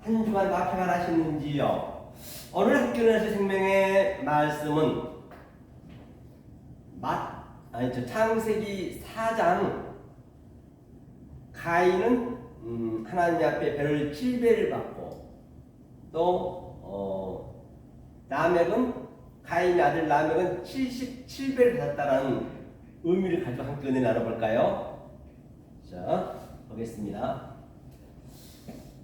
한 주간 다 평안하셨는지요? 오늘 학교에서 생명의 말씀은 창세기 4장 가인은 하나님 앞에 별을 7배를 받고 또 라멕은 가인의 아들 라멕은 77배를 받았다는 의미를 가지고 함께 은혜 나눠볼까요? 자, 보겠습니다.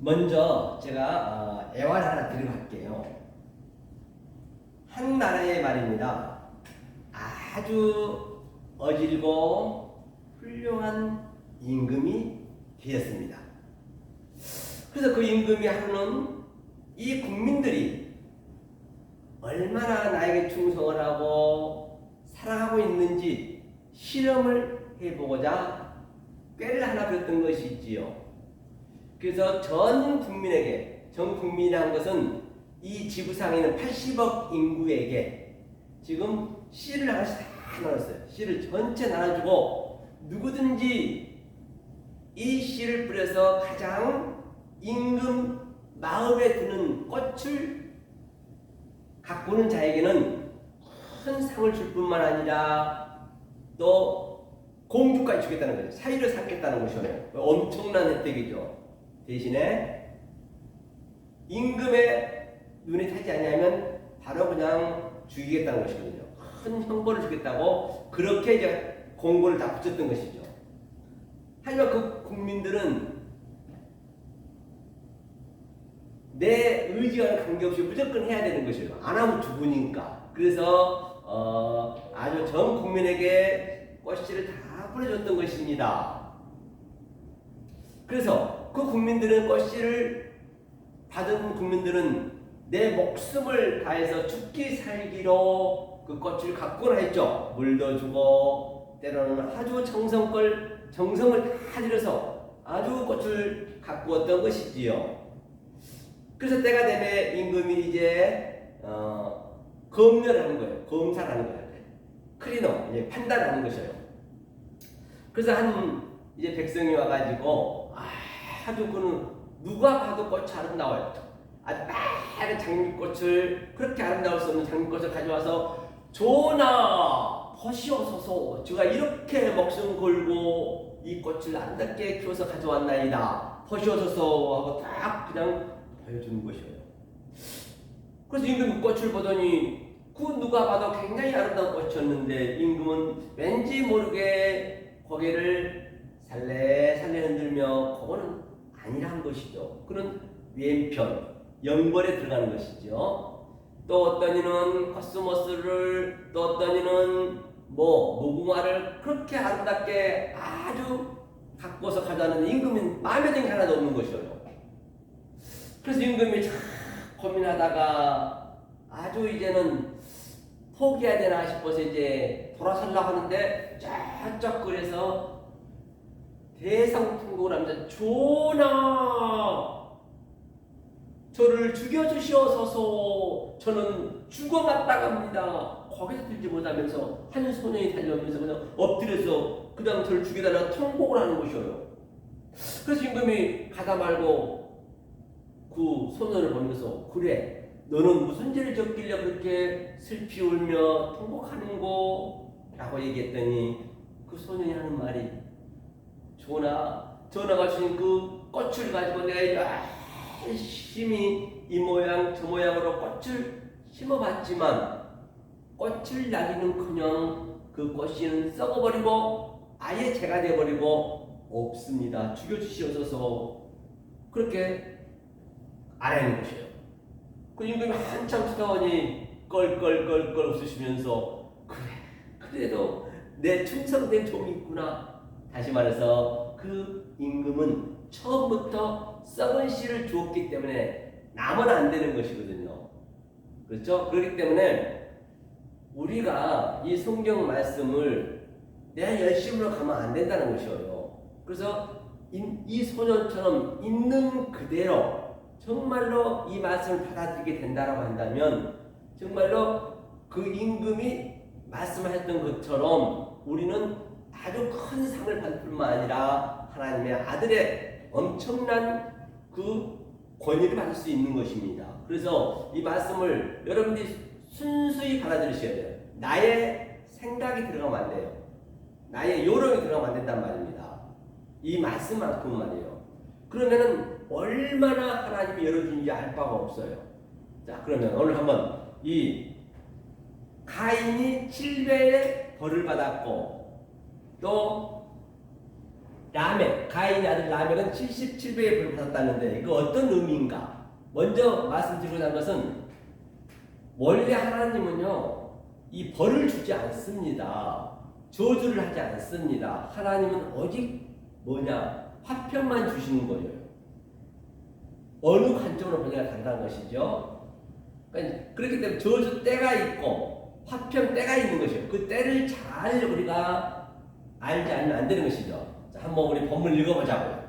먼저 제가 애완 하나 드리고 할게요. 한 나라의 말입니다. 아주 어질고 훌륭한 임금이 되었습니다. 그래서 그 임금이 하루는 이 국민들이 얼마나 나에게 충성을 하고 사랑하고 있는지 실험을 해보고자 꾀를 하나 부렸던 것이지요. 그래서 전 국민이라는 것은 이 지구상에 있는 80억 인구에게 지금 씨를 하나씩 다 나눴어요. 씨를 전체 나눠주고 누구든지 이 씨를 뿌려서 가장 임금 마음에 드는 꽃을 갖고 오는 자에게는 큰 상을 줄 뿐만 아니라 또 공주까지 주겠다는 거죠. 사위를 삼겠다는 것이에요. 엄청난 혜택이죠. 대신에 임금의 눈에 타지 않냐면 바로 그냥 죽이겠다는 것이거든요. 큰 형벌을 주겠다고 그렇게 이제 공고를 다 붙였던 것이죠. 하지만 그 국민들은 내 의지와는 관계없이 무조건 해야 되는 것이에요. 안 하면 죽으니까. 그래서 아주 전 국민에게 꽃씨를 다 뿌려줬던 것입니다. 그래서 그 국민들은 꽃씨를 받은 국민들은 내 목숨을 다해서 죽기 살기로 그 꽃을 갖고라 했죠. 물도 주고 때로는 아주 정성을 다 들여서 아주 꽃을 갖고 왔던 것이지요. 그래서 때가 되면 임금이 이제 검열을 하는 거예요. 검사를 하는 거예요. 클리너, 이제 판단을 하는 것이에요. 그래서 이제 백성이 와가지고 아주 그는 누가 봐도 꽃이 아름다워요. 아주 빨간 장미꽃을 그렇게 아름다울 수 없는 장미꽃을 가져와서 전하 보시옵소서, 제가 이렇게 목숨 걸고 이 꽃을 아름답게 키워서 가져왔나이다. 보시옵소서 하고 딱 그냥 보여주는 것이에요. 그래서 임금이 꽃을 보더니 그 누가 봐도 굉장히 아름다운 꽃이었는데 임금은 왠지 모르게 고개를 살레살레 흔들며 그거는 아니란 것이죠. 그는 왼편, 영벌에 들어가는 것이죠. 또 어떤 이는 코스모스를, 또 어떤 이는 무궁화를 그렇게 아름답게 아주 갖고서 가져왔는데 임금은 마음에 드는 게 하나도 없는 것이에요. 그래서 임금이 참 고민하다가 아주 이제는 포기해야 되나 싶어서 이제 돌아서려고 하는데 쫙쫙 그래서 대상통곡을 하면서 전하, 저를 죽여주시옵소서, 저는 죽어마땅합니다. 거기서 들지 못하면서 한 소년이 달려오면서 그냥 엎드려서 그냥 저를 죽여달라고 통곡을 하는 것이에요. 그래서 임금이 가다 말고 그 소년을 보면서 그래, 너는 무슨 죄를 졌길래 그렇게 슬피 울며 통곡하는 거? 라고 얘기했더니 그 소년이 하는 말이, 전하가 주신 그 꽃을 가지고 내가 열심히 이 모양 저 모양으로 꽃을 심어봤지만 꽃을 나기는커녕 그 꽃씨는 썩어버리고 아예 재가 돼버리고 없습니다. 죽여주시옵소서. 그렇게 알아내는 것이에요. 그 임금이 한참 쳐다보니 껄껄껄껄 웃으시면서 그래도 내 충성된 종이 있구나. 다시 말해서 그 임금은 처음부터 썩은 씨를 주었기 때문에 나면 안 되는 것이거든요. 그렇죠? 그렇기 때문에 우리가 이 성경 말씀을 내가 열심으로 가면 안 된다는 것이에요. 그래서 이 소년처럼 있는 그대로 정말로 이 말씀을 받아들이게 된다고 한다면 정말로 그 임금이 말씀하셨던 것처럼 우리는 아주 큰 상을 받을 뿐만 아니라 하나님의 아들의 엄청난 그 권위를 받을 수 있는 것입니다. 그래서 이 말씀을 여러분들이 순수히 받아들이셔야 돼요. 나의 생각이 들어가면 안 돼요. 나의 요령이 들어가면 안 된단 말입니다. 이 말씀만큼은 말이에요. 그러면은 얼마나 하나님이 열어주는지 알 바가 없어요. 자, 그러면 오늘 한번 이 가인이 7배의 벌을 받았고 또 가인의 아들 라멕은 77배의 벌을 받았다는데 이거 어떤 의미인가? 먼저 말씀드리고자 하는 것은 원래 하나님은요 이 벌을 주지 않습니다. 저주를 하지 않습니다. 하나님은 오직 뭐냐? 화평만 주시는 거예요. 어느 관점으로 보냐가 다르다는 것이죠. 그러니까 그렇기 때문에 저주 때가 있고 화평 때가 있는 것이에요. 그 때를 잘 우리가 알지 않으면 안 되는 것이죠. 자, 한번 우리 본문 읽어보자고요.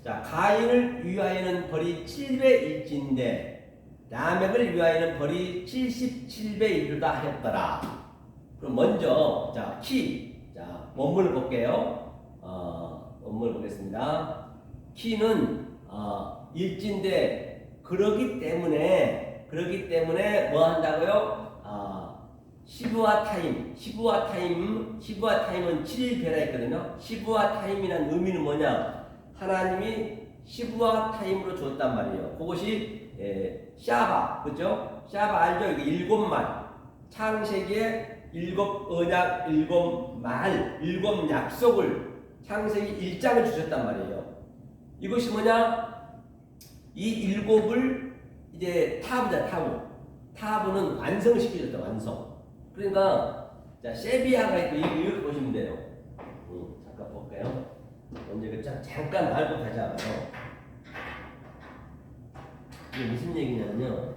자, 가인을 위하여는 벌이 7배일진데 라멕을 위하여는 벌이 77배이르다 하였더라. 그럼 먼저 자, 원문을 볼게요. 원문을 보겠습니다. 키는 일진데 그러기 때문에 뭐 한다고요? 시브와 타임은 7배라 했거든요. 시브와 타임이라는 의미는 뭐냐? 하나님이 시브와 타임으로 줬단 말이에요. 그것이 샤바, 그죠? 샤바 알죠? 이게 7말. 창세기에 7 언약, 7 말, 7 약속을 창세기 1장을 주셨단 말이에요. 이것이 뭐냐? 이 7을 이제 타브는 완성을 시켜줬다, 완성. 그러니까 자, 세비야가 있고 이렇게 보시면 돼요. 잠깐 볼게요. 먼저 이거 잠깐 말고 가자고요. 이게 무슨 얘기냐면요.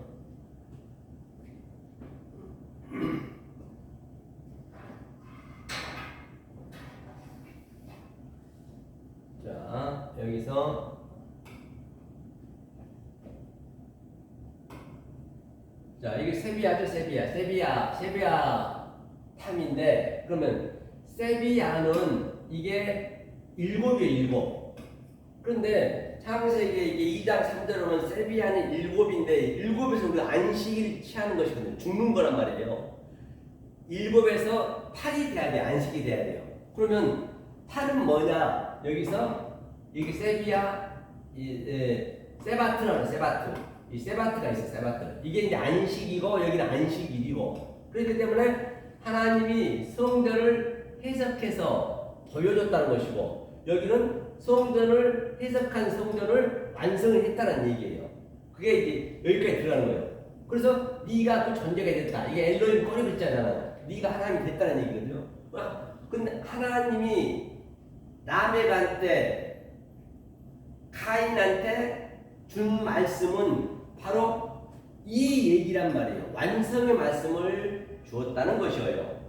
자, 여기서 자, 이게 세비야죠, 세비야 탐인데 그러면 세비야는 이게 7이에요, 7. 그런데 창세기에 이게 2장 3절에 보면 세비야는 7인데 7에서 우리가 안식일 취하는 것이거든요. 죽는 거란 말이에요. 7에서 8이 돼야 돼요. 안식이 돼야 돼요. 그러면 8은 뭐냐? 여기서 여기 세비야, 세바트라는 세바트. 이 세바트가 있어, 세바트. 이게 이제 안식이고 여기는 안식일이고. 그렇기 때문에 하나님이 성전을 해석해서 보여줬다는 것이고 여기는 성전을 해석한 성전을 완성을 했다는 얘기예요. 그게 이제 여기까지 들어가는 거예요. 그래서 네가 그 존재가 됐다. 이게 엘로힘 꺼내고 있잖아요. 네가 하나님이 됐다는 얘기거든요. 근데 하나님이 라멕한테 가인한테 준 말씀은 바로 이 얘기란 말이에요. 완성의 말씀을 주었다는 것이에요.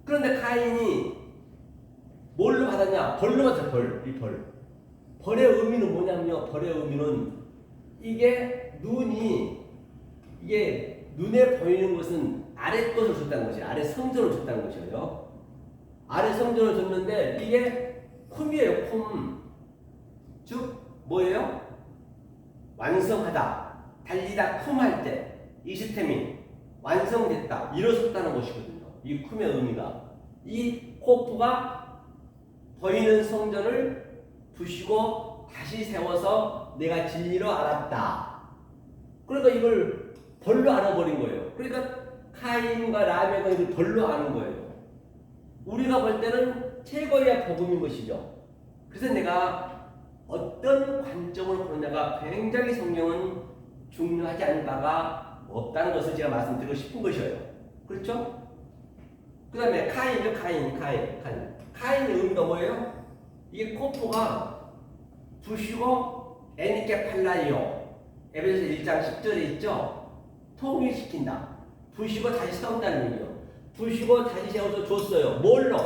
그런데 가인이 뭘로 받았냐? 벌로 받았어요. 벌의 의미는 뭐냐면요. 벌의 의미는 이게 눈에 보이는 것은 아래 것을 줬다는 것이에요. 아래 성전을 줬다는 것이에요. 아래 성전을 줬는데 이게 쿰이에요. 쿰. 즉 뭐예요? 완성하다. 달리다 쿰할 때 이 시스템이 완성됐다. 일어섰다는 것이거든요. 이 쿰의 의미가. 이 코프가 보이는 성전을 부시고 다시 세워서 내가 진리로 알았다. 그러니까 이걸 벌로 알아버린 거예요. 그러니까 가인과 라멕은 이걸 벌로 아는 거예요. 우리가 볼 때는 최고의 복음인 것이죠. 그래서 내가 어떤 관점으로 보느냐가 굉장히 성경은 중요하지 않은 바가 없다는 것을 제가 말씀드리고 싶은 것이에요. 그렇죠? 그 다음에 가인의 의미가 뭐예요? 이게 코프가 부시고 에니케 팔라이오 에베소서 1장 10절에 있죠? 통일시킨다. 부시고 다시 세운다는 얘기예요. 부시고 다시 세워서 줬어요. 뭘로?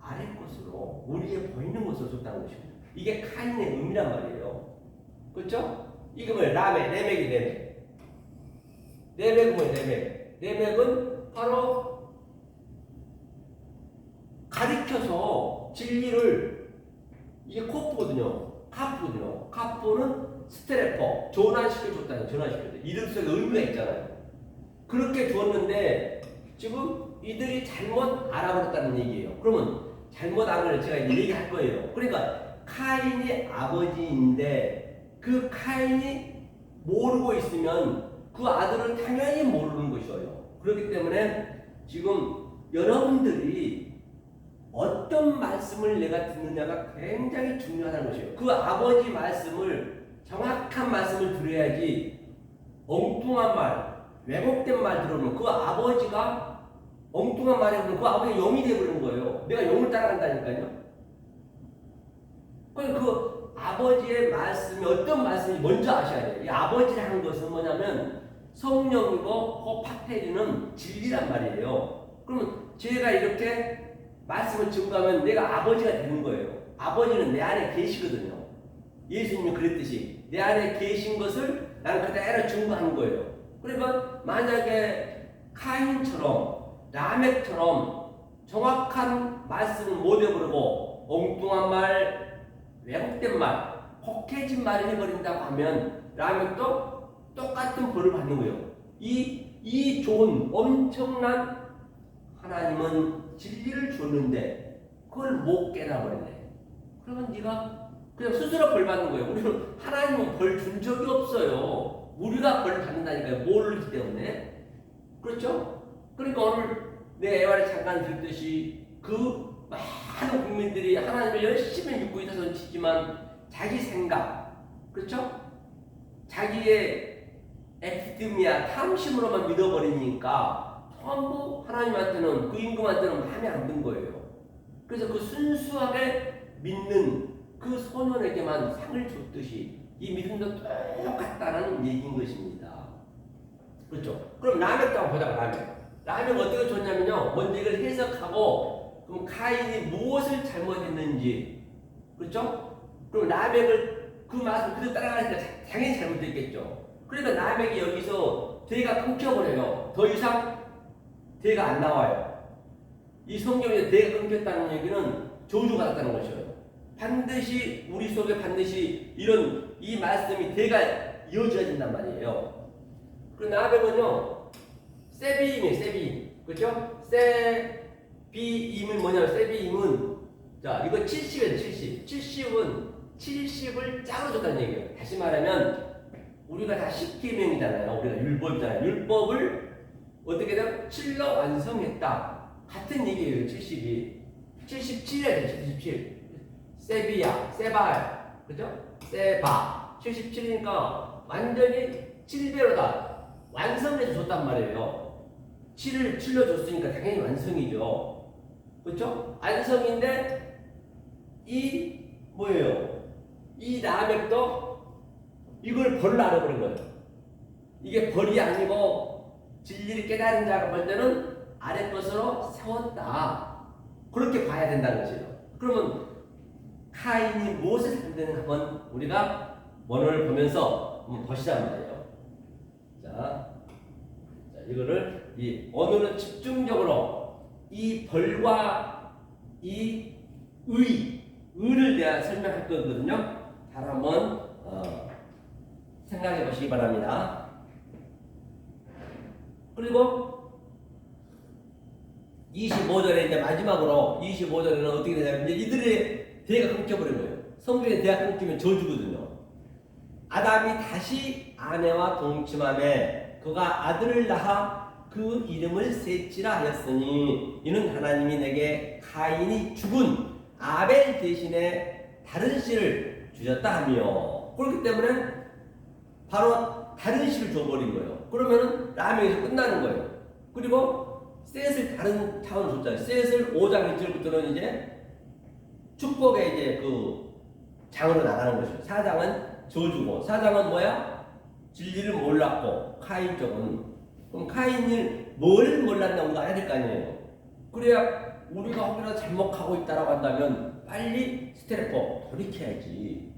아래 것으로 우리의 보이는 것으로 줬다는 것입니다. 이게 가인의 의미란 말이에요. 그렇죠? 이게 뭐예요? 레멕은 뭐예요? 레멕은 바로 가리켜서 진리를, 이게 코프거든요. 카푸거든요. 카푸는 스테레포, 전환시켜줬다는 전환시켜줬다. 이름 속에 의미가 있잖아요. 그렇게 줬는데 지금 이들이 잘못 알아버렸다는 얘기예요. 그러면 잘못 알아버려 제가 이제 얘기할 거예요. 그러니까 카인이 아버지인데 그 카인이 모르고 있으면 그 아들은 당연히 모르는 것이에요. 그렇기 때문에 지금 여러분들이 어떤 말씀을 내가 듣느냐가 굉장히 중요하다는 것이에요. 그 아버지 말씀을 정확한 말씀을 들어야지 엉뚱한 말, 왜곡된 말 들어오면 그 아버지가 엉뚱한 말이 오면 그 아버지가 영이 되어버리는 거예요. 내가 영을 따라간다니까요. 그 아버지의 말씀이 어떤 말씀인지 먼저 아셔야 돼요. 이 아버지라는 것은 뭐냐면 성령이고 그 파테리는 진리란 말이에요. 그러면 제가 이렇게 말씀을 증거하면 내가 아버지가 되는 거예요. 아버지는 내 안에 계시거든요. 예수님이 그랬듯이 내 안에 계신 것을 나는 그대로 증거하는 거예요. 그러니까 만약에 카인처럼 라멕처럼 정확한 말씀을 못 해버리고 엉뚱한 말, 왜곡된 말, 혹해진 말을 해버린다고 하면 라멕도 똑같은 벌을 받는 거예요. 이 좋은 엄청난 하나님은 진리를 줬는데 그걸 못 깨달아버리네. 그러면 네가 그냥 스스로 벌 받는 거예요. 우리는 하나님은 벌 준 적이 없어요. 우리가 벌 받는다니까요. 모르기 때문에. 그렇죠? 그러니까 오늘 내 애화를 잠깐 들듯이 그 많은 국민들이 하나님을 열심히 믿고 있어서 치지만 자기 생각, 그렇죠? 자기의 에피드미아 탐심으로만 믿어버리니까 전부 하나님한테는 그 임금한테는 마음에 안 든 거예요. 그래서 그 순수하게 믿는 그 소년에게만 상을 줬듯이 이 믿음도 똑같다는 얘기인 것입니다. 그렇죠? 그럼 라멕도 한번 보자고. 라멕 어떻게 줬냐면요. 먼저 이걸 해석하고 그럼 카인이 무엇을 잘못했는지, 그렇죠? 그럼 라멕을 그 말씀 그대로 따라가니까 당연히 잘못했겠죠. 그러니까 라멕이 여기서 대가 끊겨버려요. 더 이상 대가 안 나와요. 이 성경에 대가 끊겼다는 얘기는 저주가 났다는 것이에요. 반드시 우리 속에 반드시 이런 이 말씀이 대가 이어져야 된단 말이에요. 그 라멕은요 세비임이에요. 세비임, 그렇죠? 세비임은 뭐냐면 세비임은 자 이거 70이에요. 70은 70을 짝으로 줬다는 얘기예요. 다시 말하면 우리가 다 10계명이잖아요. 우리가 율법이잖아요. 율법을 어떻게든 7로 완성했다. 같은 얘기예요. 70이 77이에요. 77 세비야, 세발, 그죠? 세바 77이니까 완전히 7배로다 완성해서 줬단 말이에요. 7을 7로 줬으니까 당연히 완성이죠. 그렇죠? 완성인데 이 뭐예요? 이 라멕도 이걸 벌을 알아버린 거예요. 이게 벌이 아니고 진리를 깨달은 자가 볼 때는 아래 것으로 세웠다. 그렇게 봐야 된다는 거죠. 그러면 카인이 무엇을 했는지 한번 우리가 원어를 보면서 한번 보시단 말이에요. 자, 이거를 이 오늘은 집중적으로 이 벌과 이 의를 내가 설명할 거거든요. 잘 한번 생각해 보시기 바랍니다. 그리고 25절에 이제 마지막으로 25절에는 어떻게 되냐면 이제 이들의 대가 끊겨버린 거예요. 성경에 대가 끊기면 저주거든요. 아담이 다시 아내와 동침함에 그가 아들을 낳아 그 이름을 셋이라 하였으니 이는 하나님이 내게 카인이 죽은 아벨 대신에 다른 씨를 주셨다 하며, 그렇기 때문에 바로 다른 씨를 줘버린 거예요. 그러면은 라멕에서 끝나는 거예요. 그리고 셋을 다른 차원으로 줬잖아요. 셋을 5장 1절부터는 이제 축복의 이제 그 장으로 나가는 것이죠. 4장은 저주고, 4장은 뭐야? 진리를 몰랐고, 카인 쪽은. 그럼 카인이 뭘 몰랐나 우리가 알아야 될 거 아니에요. 그래야 우리가 혹여나 잘못하고 있다라고 한다면 빨리 스테레포 돌이켜야지.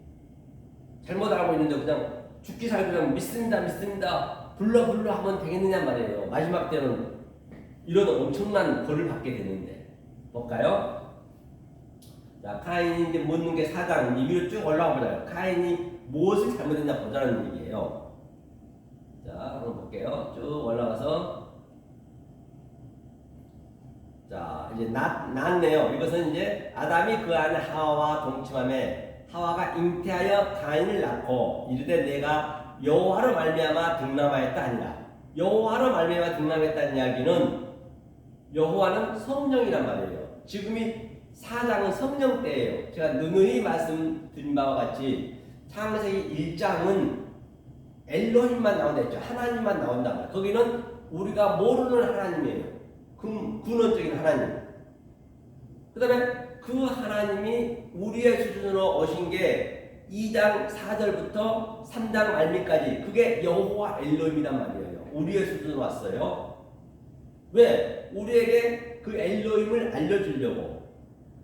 잘못 알고 있는데 그냥 죽기 살기 그냥 믿습니다 불러 하면 되겠느냐 말이에요. 마지막 때는 이런 엄청난 벌을 받게 되는데. 볼까요? 자, 카인이 이제 묻는 게 4장 이제 위로 쭉 올라가 보자요. 카인이 무엇을 잘못했나 보자는 얘기예요. 자, 한번 볼게요. 쭉 올라가서 자, 이제 낳네요. 이것은 이제 아담이 그 안에 하와와 동침함에 하와가 잉태하여 가인을 낳고 이르되 내가 여호와로 말미암아 등남하였다 하니라. 여호와로 말미암아 등남했다는 이야기는 여호와는 성령이란 말이에요. 지금이 4장은 성령 때예요. 제가 누누이 말씀드린 바와 같이 창세기 1장은 엘로힘만 나온다 했죠. 하나님만 나온단 말이에요. 거기는 우리가 모르는 하나님이에요. 근원적인 하나님. 그 다음에 그 하나님이 우리의 수준으로 오신 게 2장 4절부터 3장 말미까지 그게 여호와 엘로힘이란 말이에요. 우리의 수준으로 왔어요. 왜? 우리에게 그 엘로힘을 알려주려고.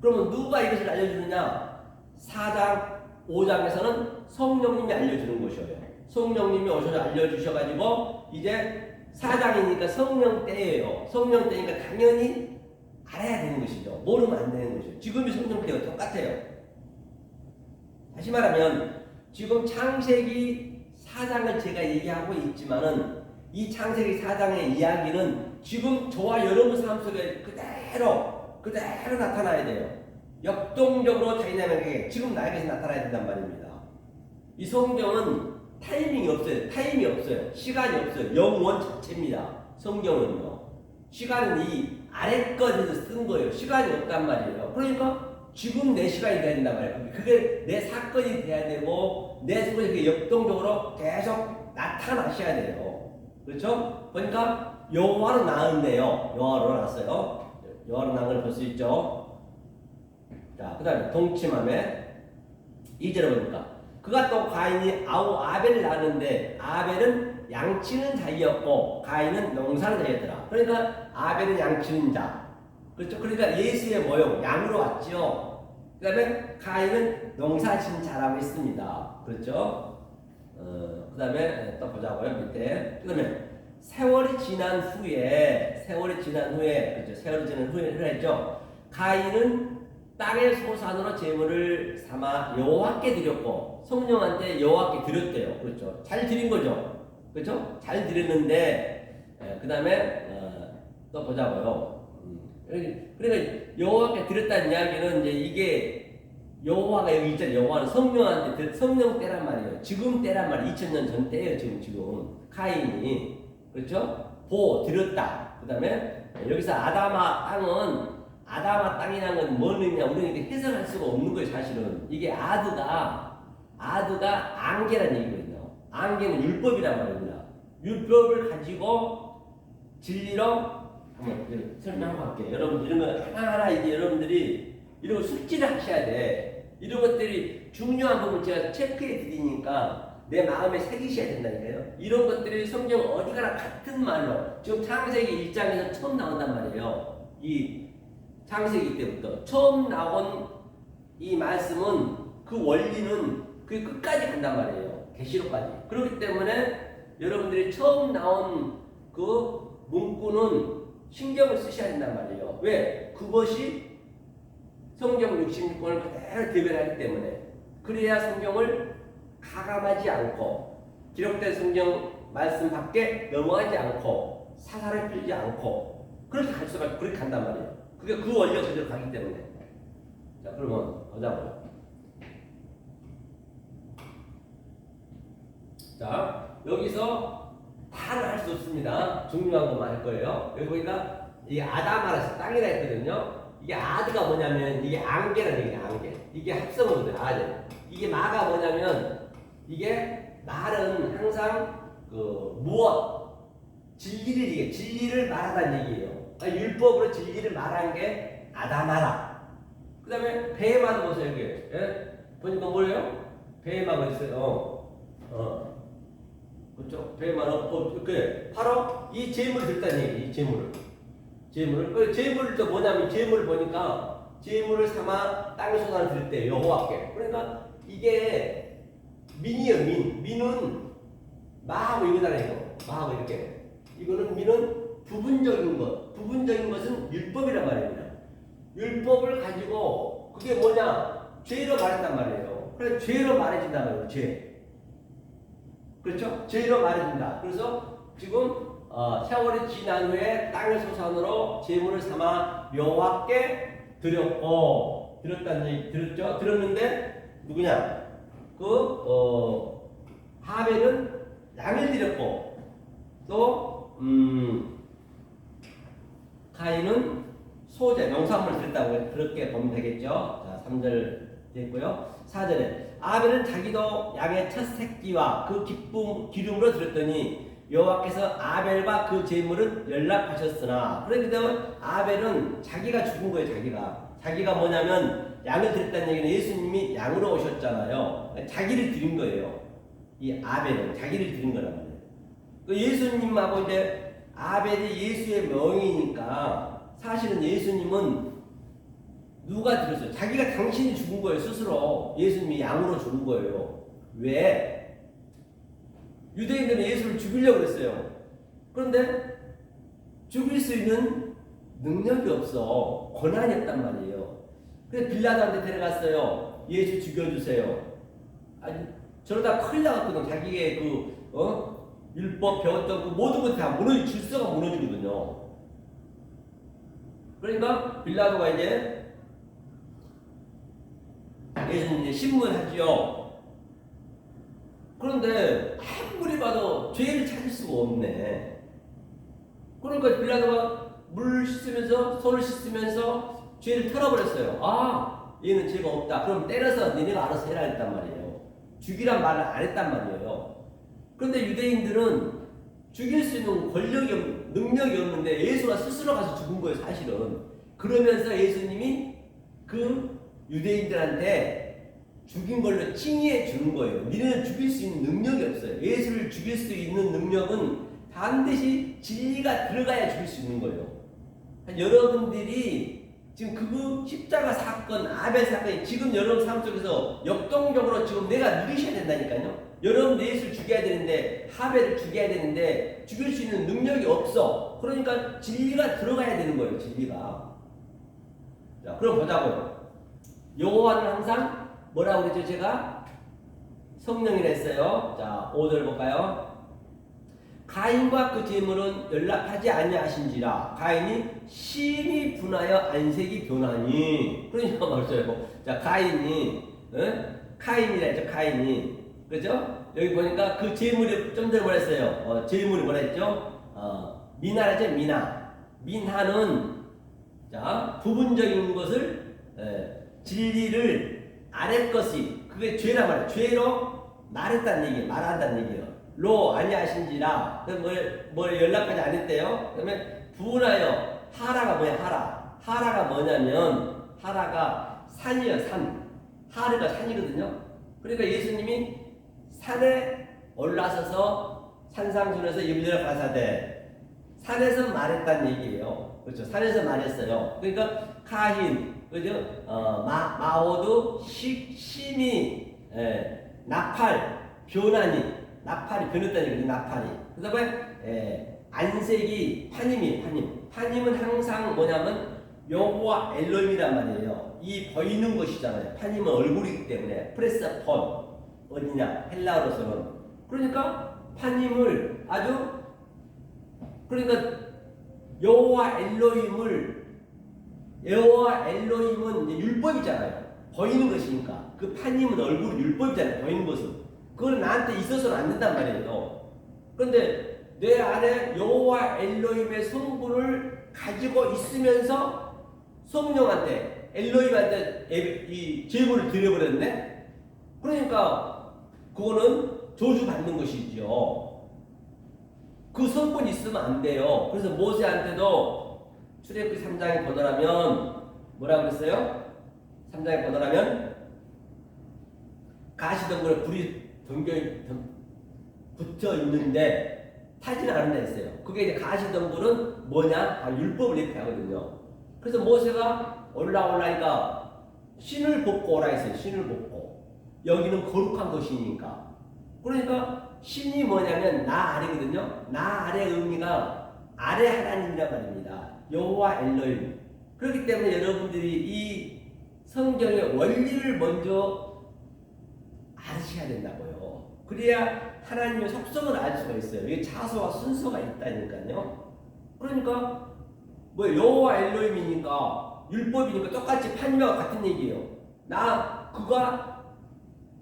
그러면 누가 이것을 알려주느냐? 4장 5장에서는 성령님이 알려주는 것이에요. 성령님이 오셔서 알려주셔가지고 이제 4장이니까 성령 때예요. 성령 때니까 당연히 알아야 되는 것이죠. 모르면 안 되는 것이죠. 지금이 성령 때와 똑같아요. 다시 말하면 지금 창세기 4장을 제가 얘기하고 있지만은 이 창세기 4장의 이야기는 지금 저와 여러분 삶 속에 그대로 나타나야 돼요. 역동적으로 다이나믹하게 지금 나에게서 나타나야 된단 말입니다. 이 성경은 타이밍이 없어요. 타임이 없어요. 시간이 없어요. 영원 자체입니다. 성경은요. 시간은 이 아래까지도 쓴 거예요. 시간이 없단 말이에요. 그러니까 지금 내 시간이 돼야 된단 말이에요. 그게 내 사건이 돼야 되고 내 속에 역동적으로 계속 나타나셔야 돼요. 그렇죠? 그러니까 여호와로 낳았네요. 여호와로 낳았어요. 여호와로 낳은 걸 볼 수 있죠. 자, 그 다음에 동침함에 2절에 보니까 그가 또 가인이 아벨을 낳았는데 아벨은 양치는 자이었고 가인은 농사는 자이었더라. 그러니까 아벨은 양치는 자. 그렇죠? 그러니까 예수의 모형 양으로 왔죠. 그 다음에 가인은 농사진 자라고 했습니다. 그렇죠? 그 다음에 또 보자고요. 밑에. 그 다음에 세월이 지난 후에 그렇죠? 세월이 지난 후에 했죠. 가인은 땅의 소산으로 제물을 삼아 여호와께 드렸고 성령한테 여호와께 드렸대요. 그렇죠? 잘 드린 거죠. 그렇죠? 잘 드렸는데 그 다음에 또 보자고요. 그러니까 여호와께 드렸다는 이야기는 이제 이게 여호와가 여기 있잖아요. 여호와는 성령한테 성령 때란 말이에요. 지금 때란 말이에요. 2000년 전 때예요. 지금 카인이 그렇죠? 드렸다. 그 다음에 여기서 아담아 땅이라는 건 뭔 의미냐? 우리는 이렇게 해석할 수가 없는 거예요. 사실은 이게 아드가 안개라는 얘기거든요. 안개는 율법이란 말입니다. 율법을 가지고 진리로 한번 설명하고 갈게요. 여러분 이런 거 하나하나 이제 여러분들이 이런 거 숙지를 하셔야 돼. 이런 것들이 중요한 부분 제가 체크해 드리니까 내 마음에 새기셔야 된다니까요. 이런 것들이 성경 어디가나 같은 말로 지금 창세기 1장에서 처음 나온단 말이에요. 이 창세기 때부터 처음 나온 이 말씀은 그 원리는 그 끝까지 간단 말이에요. 계시록까지. 그렇기 때문에 여러분들이 처음 나온 그 문구는 신경을 쓰셔야 된단 말이에요. 왜? 그것이 성경 66권을 그대로 대변하기 때문에. 그래야 성경을 가감하지 않고 기록된 성경 말씀 밖에 넘어가지 않고 사사를 풀지 않고 그렇게 갈 수가 그렇게 간단 말이에요. 그게 그 원리가 그대로 가기 때문에. 자, 그러면 보자고요. 자, 여기서 다는 할 수 없습니다. 중요한 것만 할 거예요. 여기 보니까 이게 아담아라서 땅이라 했거든요. 이게 아드가 뭐냐면 이게 안개라는 얘기예요. 안개. 이게 합성어거든요. 아드. 이게 마가 뭐냐면 이게 말은 항상 그 무엇 진리를 말하다는 얘기예요. 그러니까 율법으로 진리를 말한 게 아담아라. 그 다음에 베마도 보세요. 여기. 예? 보니까 뭐예요? 베마가 있어요. 그렇죠? 베마는 그래. 바로 이 재물을 들다는 얘기. 이 재물을. 재물을 또 뭐냐면 재물을 보니까 재물을 삼아 땅의 소산을 드릴 때 여호와께. 그러니까 이게 민이에요. 민은 마하고 이거잖아요. 마하고 이렇게. 이거는 민은 부분적인 것. 부분적인 것은 율법이란 말입니다. 율법을 가지고 그게 뭐냐? 죄로 말했단 말이에요. 그래 죄로 말해진단 말이에요. 죄. 그렇죠? 죄로 말해진다. 그래서 지금 세월이 지난 후에 땅의 소산으로 제물을 삼아 여호와께 드렸고 드렸다는 얘기 들었죠? 들었는데 누구냐? 하벨은 양을 드렸고 또 가인은 소재 명산물을 드렸다고 그렇게 보면 되겠죠? 자, 3절 됐고요. 4절에 아벨은 자기도 양의 첫 새끼와 그 기름으로 드렸더니 여호와께서 아벨과 그 제물은 연락하셨으나 그렇기 때문에 아벨은 자기가 죽은 거예요. 자기가 뭐냐면 양을 드렸다는 얘기는 예수님이 양으로 오셨잖아요. 자기를 드린 거예요. 이 아벨은 자기를 드린 거란 말이에요. 예수님하고 이제 아벨이 예수의 명이니까 사실은 예수님은 누가 드렸어요? 자기가 당신이 죽은 거예요. 스스로 예수님이 양으로 죽은 거예요. 왜? 유대인들은 예수를 죽이려고 했어요. 그런데 죽일 수 있는 능력이 없어. 권한이 없단 말이에요. 그래서 빌라도한테 데려갔어요. 예수 죽여주세요. 아니 저러다 큰일 나갔거든. 자기의 율법 배웠던 그 모든 것이 다 질서가 무너지거든요. 그러니까 빌라도가 이제 예수님 이제 신문하지요. 그런데 아무리 봐도 죄를 찾을 수가 없네. 그러니까 빌라도가 물 씻으면서 손을 씻으면서 죄를 털어버렸어요. 아 얘는 죄가 없다. 그럼 때려서 니네가 알아서 해라 했단 말이에요. 죽이란 말을 안 했단 말이에요. 그런데 유대인들은 죽일 수 있는 능력이 없는데 예수가 스스로 가서 죽은 거예요. 사실은. 그러면서 예수님이 그 유대인들한테 죽인 걸로 칭의해 주는 거예요. 니네는 죽일 수 있는 능력이 없어요. 예수를 죽일 수 있는 능력은 반드시 진리가 들어가야 죽일 수 있는 거예요. 여러분들이 지금 그 십자가 사건, 아벨 사건이 지금 여러분 삶 속에서 역동적으로 지금 내가 누리셔야 된다니까요. 여러분 예수를 죽여야 되는데 하벨을 죽여야 되는데 죽일 수 있는 능력이 없어. 그러니까 진리가 들어가야 되는 거예요. 진리가. 자, 그럼 보자고요. 여호와는 항상 뭐라고 그랬죠? 제가 성령이라 했어요. 자, 5절 볼까요? 가인과 그 제물은 연락하지 아니하신지라 가인이 심히 분하여 안색이 변하니. 그러니까 말이죠. 자, 가인이 카인이라 했죠. 카인이. 그죠? 여기 보니까 그 제물이 좀 전에 뭐라 했어요? 제물이 뭐라 했죠? 미나라죠. 민하는 자, 부분적인 것을 진리를 아랫 것이 그게 죄란 말이에요. 죄로 말했다는 얘기예요. 말한다는 얘기예요. 로 아니하신지라 뭘 연락하지 않았대요. 그다음에 분하여 하라가 뭐야? 하라가 뭐냐면 하라가 산이에요. 산. 하르가 산이거든요. 그러니까 예수님이 산에 올라서서 산상순에서 예비되라 가사대 산에서 말했다는 얘기예요. 그렇죠? 산에서 말했어요. 그러니까 카힌, 그죠? 마오도 심히 나팔 변하니. 나팔이 변했다는 얘기죠. 나팔이. 그 다음에 안색이 파님은 항상 뭐냐면 여호와 엘로힘이란 말이에요. 이 보이는 것이잖아요. 파님은 얼굴이기 때문에 프레스폰 어디냐 헬라어로서는. 그러니까 파님을 아주 그러니까 여호와 엘로힘은 이제 율법이잖아요. 보이는 것이니까 그 파님은 얼굴 율법이잖아요. 보이는 것은. 그건 나한테 있어서는 안 된단 말이에요. 그런데 내 안에 여호와 엘로힘의 성분을 가지고 있으면서 성령한테 엘로힘한테 이 제물을 드려버렸네. 그러니까 그거는 저주받는 것이죠. 그 성분이 있으면 안 돼요. 그래서 모세한테도 출애굽기 3장에 보더라면 뭐라고 그랬어요? 3장에 보더라면 가시덤불에 불이 붙어 있는데 타지는 않는다 했어요. 그게 이제 가시덤불은 뭐냐? 율법을 얘기하거든요. 그래서 모세가 올라오니까 신을 벗고 오라 했어요. 신을 벗고. 여기는 거룩한 것이니까. 그러니까 신이 뭐냐면 나 아래거든요. 나 아래 의미가 아래 하나님이란 말입니다. 여호와 엘로힘. 그렇기 때문에 여러분들이 이 성경의 원리를 먼저 아셔야 된다고요. 그래야 하나님의 속성을 알 수가 있어요. 이게 차소와 순서가 있다니까요. 그러니까 뭐 여호와 엘로힘이니까 율법이니까 똑같이 판명과 같은 얘기예요. 그가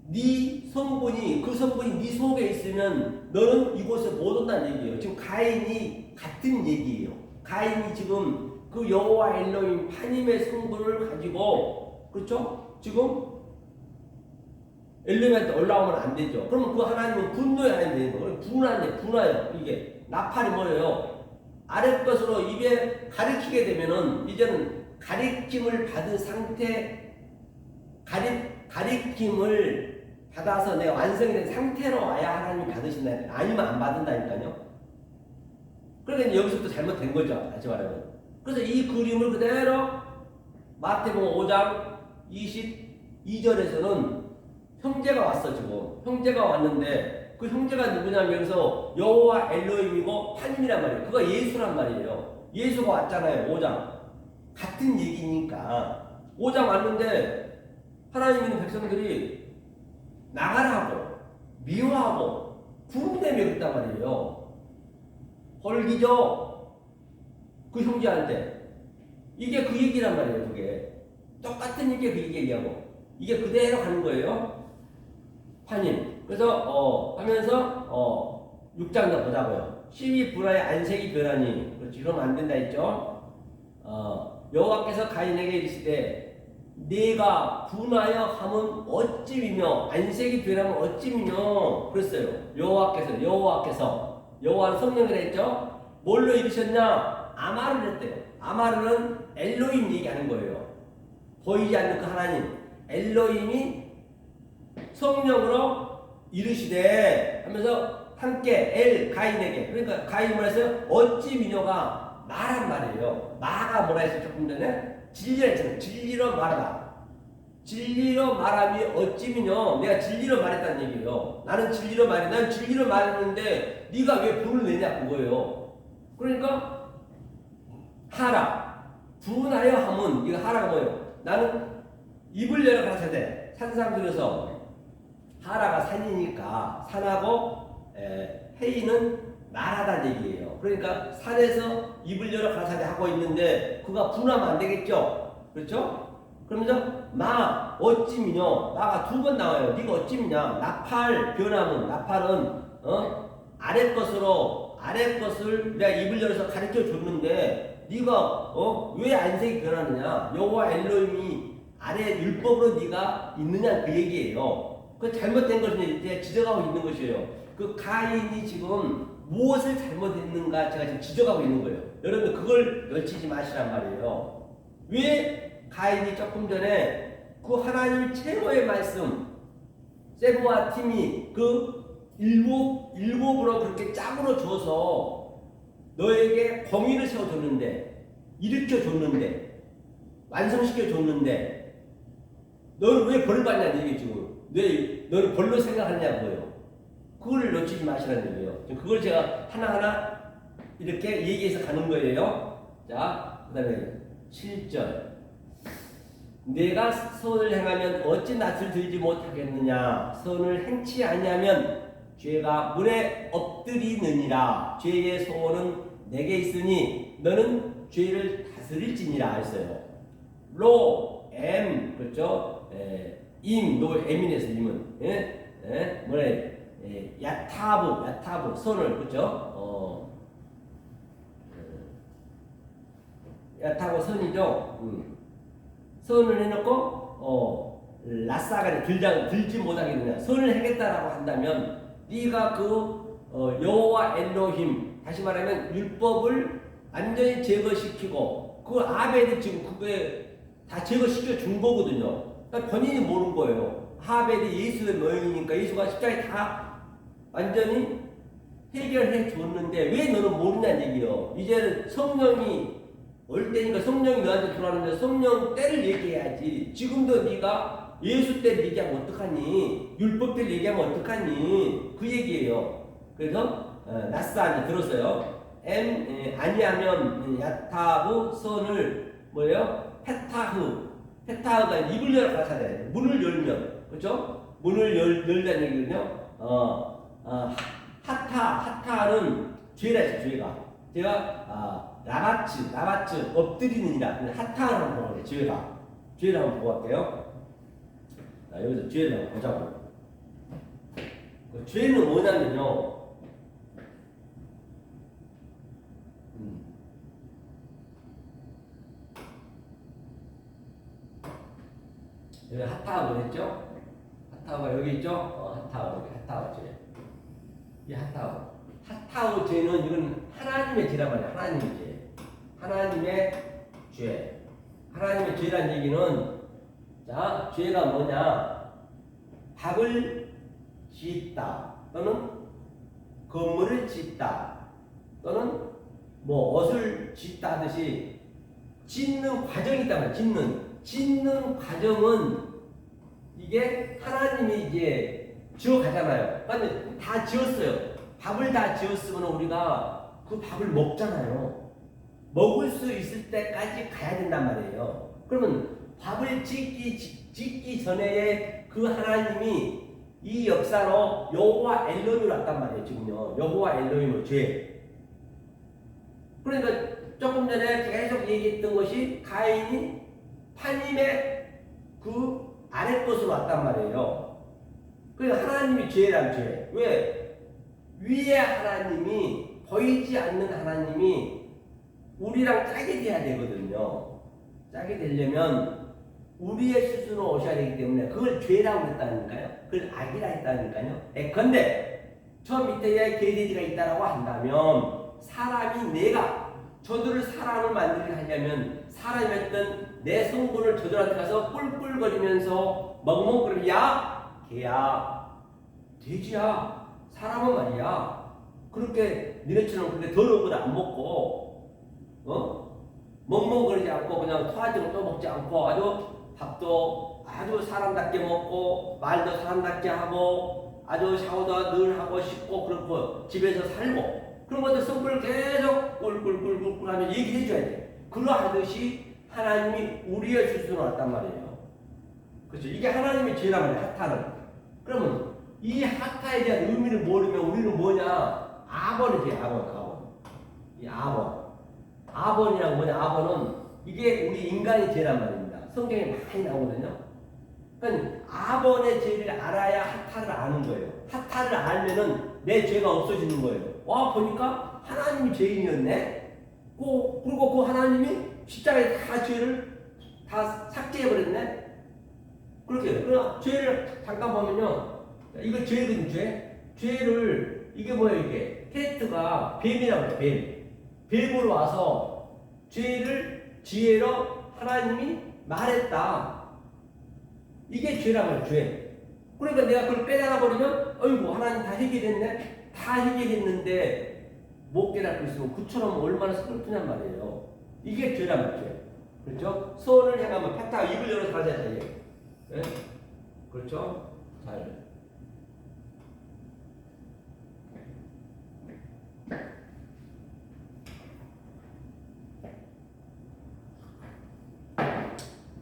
네 성분이 그 성분이 네 속에 있으면 너는 이곳에 못 온다는 얘기예요. 지금 가인이 같은 얘기예요. 가인이 지금 그 여호와 엘로힘 하나님의 성분을 가지고 그렇죠? 지금 엘로힘한테 올라오면 안 되죠. 그러면 그 하나님은 분노해야 되는 거예요. 분화예요. 이게 나팔이 뭐예요? 아래 것으로 입에 가리키게 되면은 이제는 가리킴을 받은 상태, 가리킴을 받아서 내가 완성이 된 상태로 와야 하나님이 받으신다. 아니면 안 받는다니까요. 그러니까 여기서부터 잘못된 거죠. 다시 말하면. 그래서 이 그림을 그대로 마태복음 5장 22절에서는 형제가 왔어. 지금 형제가 왔는데 그 형제가 누구냐면 여기서 여호와 엘로힘이고 하나님이란 말이에요. 그가 예수란 말이에요. 예수가 왔잖아요. 5장 같은 얘기니까 5장 왔는데 하나님 있는 백성들이 나가라고 미워하고 분내며 그랬단 말이에요. 헐기죠. 그 형제한테 이게 그 얘기란 말이에요. 그게 똑같은 얘기 그 얘기하고 이게 그대로 가는 거예요. 판임. 그래서 하면서 6장도 보자고요. 심히 분하여 안색이 변하니 그렇지 그러면 안 된다 했죠. 여호와께서 가인에게 이르시되 네가 분하여 함은 어찌미며 안색이 변하면 어찌미며 그랬어요. 여호와께서 여호와는 성령이라 했죠. 뭘로 이르셨냐? 아마를 했대요. 아마르는 엘로힘 얘기하는 거예요. 보이지 않는 그 하나님 엘로힘이 성령으로 이르시되 하면서 함께 가인에게 그러니까 가인이 뭐라 했어요? 어찌 미녀가 말한 말이에요. 마가 뭐라 했어요? 조금 전에 진리라 했잖아요. 진리로 말하다. 진리로 말함이 어찌 미녀 내가 진리로 말했다는 얘기예요. 나는 진리로 말해. 난 진리로 말했는데 네가 왜 불을 내냐 그거예요. 그러니까 하라 분하여 함은 이거 하라가 뭐예요? 나는 입을 열어 가라사대 산상 들여서 하라가 산이니까 산하고 헤이는 말하다는 얘기예요. 그러니까 산에서 입을 열어 가라사대 하고 있는데 그가 분하면 안 되겠죠. 그렇죠? 그러면서 마 어찌 미녀 마가 두 번 나와요. 네가 어찌 미냐 나팔 변함은 나팔은 아래 것을 내가 입을 열어서 가르쳐 줬는데 네가 왜 안색이 변하느냐 여호와 엘로힘이 아래 율법으로 네가 있느냐 그 얘기예요. 그 잘못된 것을 이제 지적하고 있는 것이에요. 그 가인이 지금 무엇을 잘못했는가 제가 지금 지적하고 있는 거예요. 여러분 그걸 놓치지 마시란 말이에요. 왜 가인이 조금 전에 그 하나님 최고의 말씀 세부와 팀이 그 일곱으로 그렇게 짝으로 줘서 너에게 공의를 세워줬는데 일으켜줬는데 완성시켜줬는데 너는 왜 벌을 받냐는 얘기 지금 너는 벌로 생각하냐고요. 그걸 놓치지 마시라는 얘기예요. 지금 그걸 제가 하나하나 이렇게 얘기해서 가는 거예요. 자, 그 다음에 7절 내가 선을 행하면 어찌 낯을 들지 못하겠느냐 선을 행치 아니하면 죄가 문에 엎드리느니라 죄의 소원은 내게 있으니 너는 죄를 다스릴지니라 했어요. 로, 엠, 그렇죠? 노, 에민에서 임은 야타부 선을 그렇죠? 야타부 선이죠. 선을 해놓고 라싸가리 들지 못하겠느냐 선을 하겠다라고 한다면 네가 그 여호와 엘로힘 다시 말하면 율법을 완전히 제거시키고 그 아벨이 지금 그게 다 제거시켜 준 거거든요. 그러니까 본인이 모르는 거예요. 아벨이 예수의 모형이니까 예수가 십자가에 다 완전히 해결해 줬는데 왜 너는 모르냐는 얘기예요. 이제는 성령이 올 때니까 성령이 너한테 들어왔는데 성령 때를 얘기해야지. 지금도 네가 예수 때를 얘기하면 어떡하니? 율법 때를 얘기하면 어떡하니? 그 얘기예요. 그래서 나스한테 들었어요. 아니하면 야타브 선을 뭐예요? 페타흐 페타가 입을 열어 가사래. 문을 열면, 그렇죠? 문을 열다는 얘기거든요. 하타는 죄라 했어요. 죄가 라바츠 엎드리는이라. 하타를 한번 보고 죄를 한번 보고 갈게요. 자, 여기서 죄를 한번 보자고. 그 죄는 뭐냐면요. 여기 하타가 뭐랬죠? 하타가 여기 있죠? 하타가 죄. 이 하타오 죄는 이건 하나님의 죄란 말이야. 하나님의 죄. 하나님의 죄. 하나님의 죄란 얘기는 자, 죄가 뭐냐? 밥을 짓다 또는 건물을 짓다 또는 뭐 옷을 짓다 하듯이 짓는 과정이 있단 말이야. 짓는 과정은 이게 하나님이 이제 지어 가잖아요. 그런데 다 지었어요. 밥을 다 지었으면 우리가 그 밥을 먹잖아요. 먹을 수 있을 때까지 가야 된단 말이에요. 그러면 밥을 짓기 전에 그 하나님이 이 역사로 여호와 엘로힘으로 왔단 말이에요. 지금요. 여호와 엘로힘으로 죄. 그러니까 조금 전에 계속 얘기했던 것이 가인이 하나님의 그 아랫것으로 왔단 말이에요. 그러니까 하나님이 죄란 죄. 왜? 위에 하나님이 보이지 않는 하나님이 우리랑 짜게 돼야 되거든요. 짜게 되려면 우리의 수준으로 오셔야 되기 때문에 그걸 죄라고 했다니까요. 그걸 악이라 했다니까요. 근데 저 밑에 개돼지가 있다라고 한다면 사람이 내가 저들을 사람을 만들게 하려면 사람이었던 내 성분을 저들한테 가서 뿔뿔거리면서 멍멍거리면 야 개야 돼지야 사람은 말이야 그렇게 너네처럼 그렇게 더러운 걸 안 먹고 멍멍거리지 않고 그냥 토하지 또 먹지 않고 아주 밥도 아주 사람답게 먹고 말도 사람답게 하고 아주 샤워도 늘 하고 씻고 그렇고 집에서 살고 그런 것들 성분을 계속 꿀꿀꿀꿀 하면 얘기해 줘야 돼. 그러하듯이 하나님이 우리의 수순으로 왔단 말이에요. 그렇죠? 이게 하나님의 죄란 말이에요. 하타는. 그러면 이 하타에 대한 의미를 모르면 우리는 뭐냐? 아본이 돼. 아본. 이 아본이라고 뭐냐? 아본은 이게 우리 인간의 죄란 말입니다. 성경에 많이 나오거든요. 그러니까 아본의 죄를 알아야 하타를 아는 거예요. 하타를 알면은 내 죄가 없어지는 거예요. 와 보니까 하나님이 죄인이었네. 그리고 그 하나님이 십자가에 다 죄를 다 삭제해버렸네. 그렇게 그럼 죄를 잠깐 보면요. 이거 죄거든 죄. 죄를 이게 뭐예요 이게? 캐릭터가 뱀이라고 해요. 뱀으로 와서 죄를 지혜로 하나님이 말했다. 이게 죄란 말이에요. 죄. 그러니까 내가 그걸 빼다가 버리면 어이구 하나님 다 해결했네. 다 해결했는데 못 깨닫고 있으면 그처럼 얼마나 슬프냔 말이에요. 이게 죄란 말이에요. 그렇죠? 소원을 향하면 파타 입을 열어서 가자 예? 그렇죠? 잘.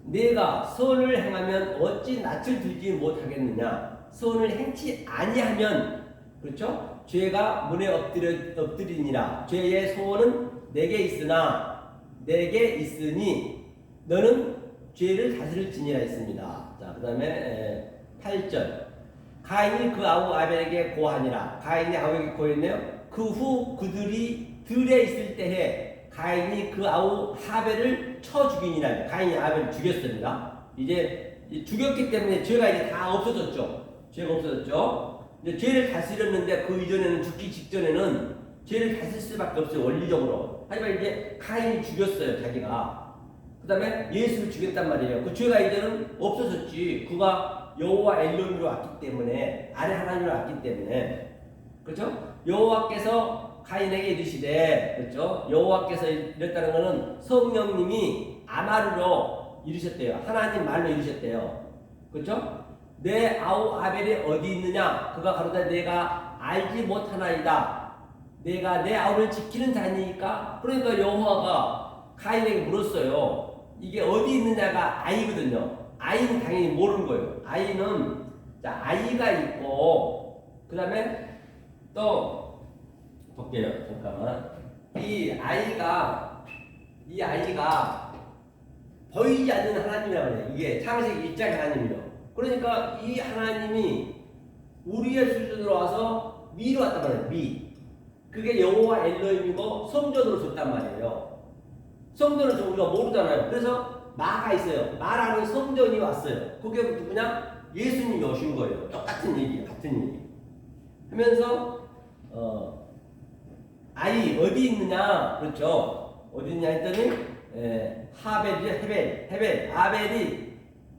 내가 선을 행하면 어찌 낯을 들지 못하겠느냐? 선을 행치 아니하면 그렇죠? 죄가 문에 엎드리니라. 죄의 소원은 내게 있으니 너는 죄를 다스릴지니라 했습니다. 자, 그다음에 8절. 가인이 그 아우 아벨에게 고하니라. 가인이 아우에게 고했네요. 그 후 그들이 들에 있을 때에 가인이 그 아우 하벨을 쳐 죽이니라. 가인이 아벨을 죽였습니다. 이제 죽였기 때문에 죄가 이제 다 없어졌죠. 죄가 없어졌죠. 이제 죄를 다스렸는데 그 이전에는 죽기 직전에는 죄를 다스릴 수밖에 없어요. 원리적으로. 하지만 이제 가인이 죽였어요. 자기가. 그 다음에 예수를 죽였단 말이에요. 그 죄가 이제는 없어졌지. 그가 여호와 엘로힘으로 왔기 때문에 아래 하나님으로 왔기 때문에 그렇죠? 여호와께서 가인에게 이르시되 그렇죠? 여호와께서 이랬다는 것은 성령님이 아마르로 이르셨대요. 하나님 말로 이르셨대요. 그렇죠? 내 아우 아벨이 어디 있느냐? 그가 가로되 내가 알지 못하나이다. 내가 내 아우를 지키는 자니까. 그러니까 여호와가 가인에게 물었어요. 이게 어디 있느냐가 아이거든요. 아이는 당연히 모르는 거예요. 아이는 자, 아이가 있고 그 다음에 또 볼게요. 잠깐만. 이 아이가 보이지 않는 하나님이라고 해요. 이게 창세기 1장 하나님이요. 그러니까 이 하나님이 우리의 수준으로 와서 미로 왔단 말이에요. 미. 그게 여호와 엘로힘이고 성전으로 줬단 말이에요. 성전을 좀 우리가 모르잖아요. 그래서 마가 있어요. 마라는 성전이 왔어요. 그게 누구냐? 예수님이 오신 거예요. 똑같은 얘기예요. 같은 얘기. 하면서 아이 어디 있느냐? 그렇죠. 어디 있냐 했더니 하벨이죠. 헤벨. 아벨이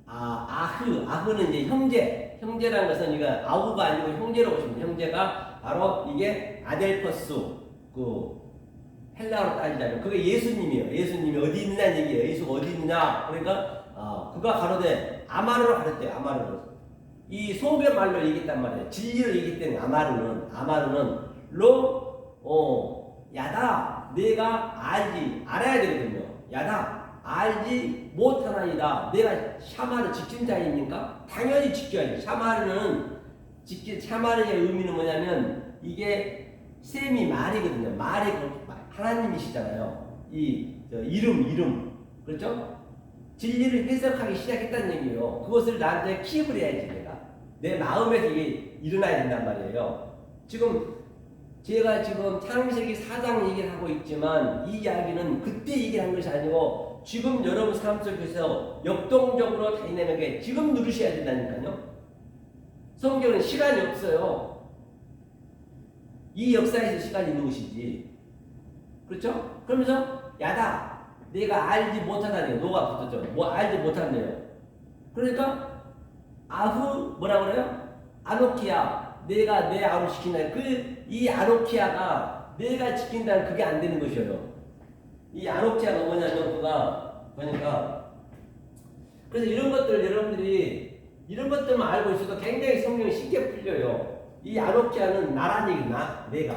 아흐는 이제 형제라는 것은 이거 아우가 아니고 형제로 보시면 형제가 바로 이게 아델퍼스 그 헬라어로 따지자면 그게 예수님이에요. 예수님이 어디 있느냐는 얘기예요. 예수가 어디 있느냐? 그러니까 그가 가로되 아마르로 가르쳤대요. 아마르로. 이 소변 말로 얘기했단 말이에요. 진리를 얘기했더니 아마르는 야다 내가 알아야 되거든요. 야다 알지 못하나이다. 내가 샤마를 지킨 자입니까? 당연히 지켜야지. 샤마르의 의미는 뭐냐면 이게 셈이 말이거든요. 말이 하나님이시잖아요. 이름 그렇죠? 진리를 해석하기 시작했다는 얘기예요. 그것을 나한테 키입을 해야지 내 마음에서 이게 일어나야 된단 말이에요. 제가 지금 창세기 4장 얘기를 하고 있지만 이 이야기는 그때 얘기를 한 것이 아니고 지금 여러분 삶 속에서 역동적으로 다이내믹하게 지금 누르셔야 된다니까요. 성경은 시간이 없어요. 이 역사에서 시간이 있는 것이지. 그렇죠? 그러면서 야다 내가 알지 못하다니 노가 붙었죠. 뭐 알지 못한대요. 그러니까 아후 뭐라 그래요? 아노키야 내가 내 아우를 지킨다. 이 아노키아가 내가 지킨다는 그게 안 되는 것이에요. 이 아노키아가 뭐냐면 그러니까 그래서 이런 것들 여러분들이 이런 것들만 알고 있어도 굉장히 성경이 쉽게 풀려요. 이 아노키아는 나란 얘기나 내가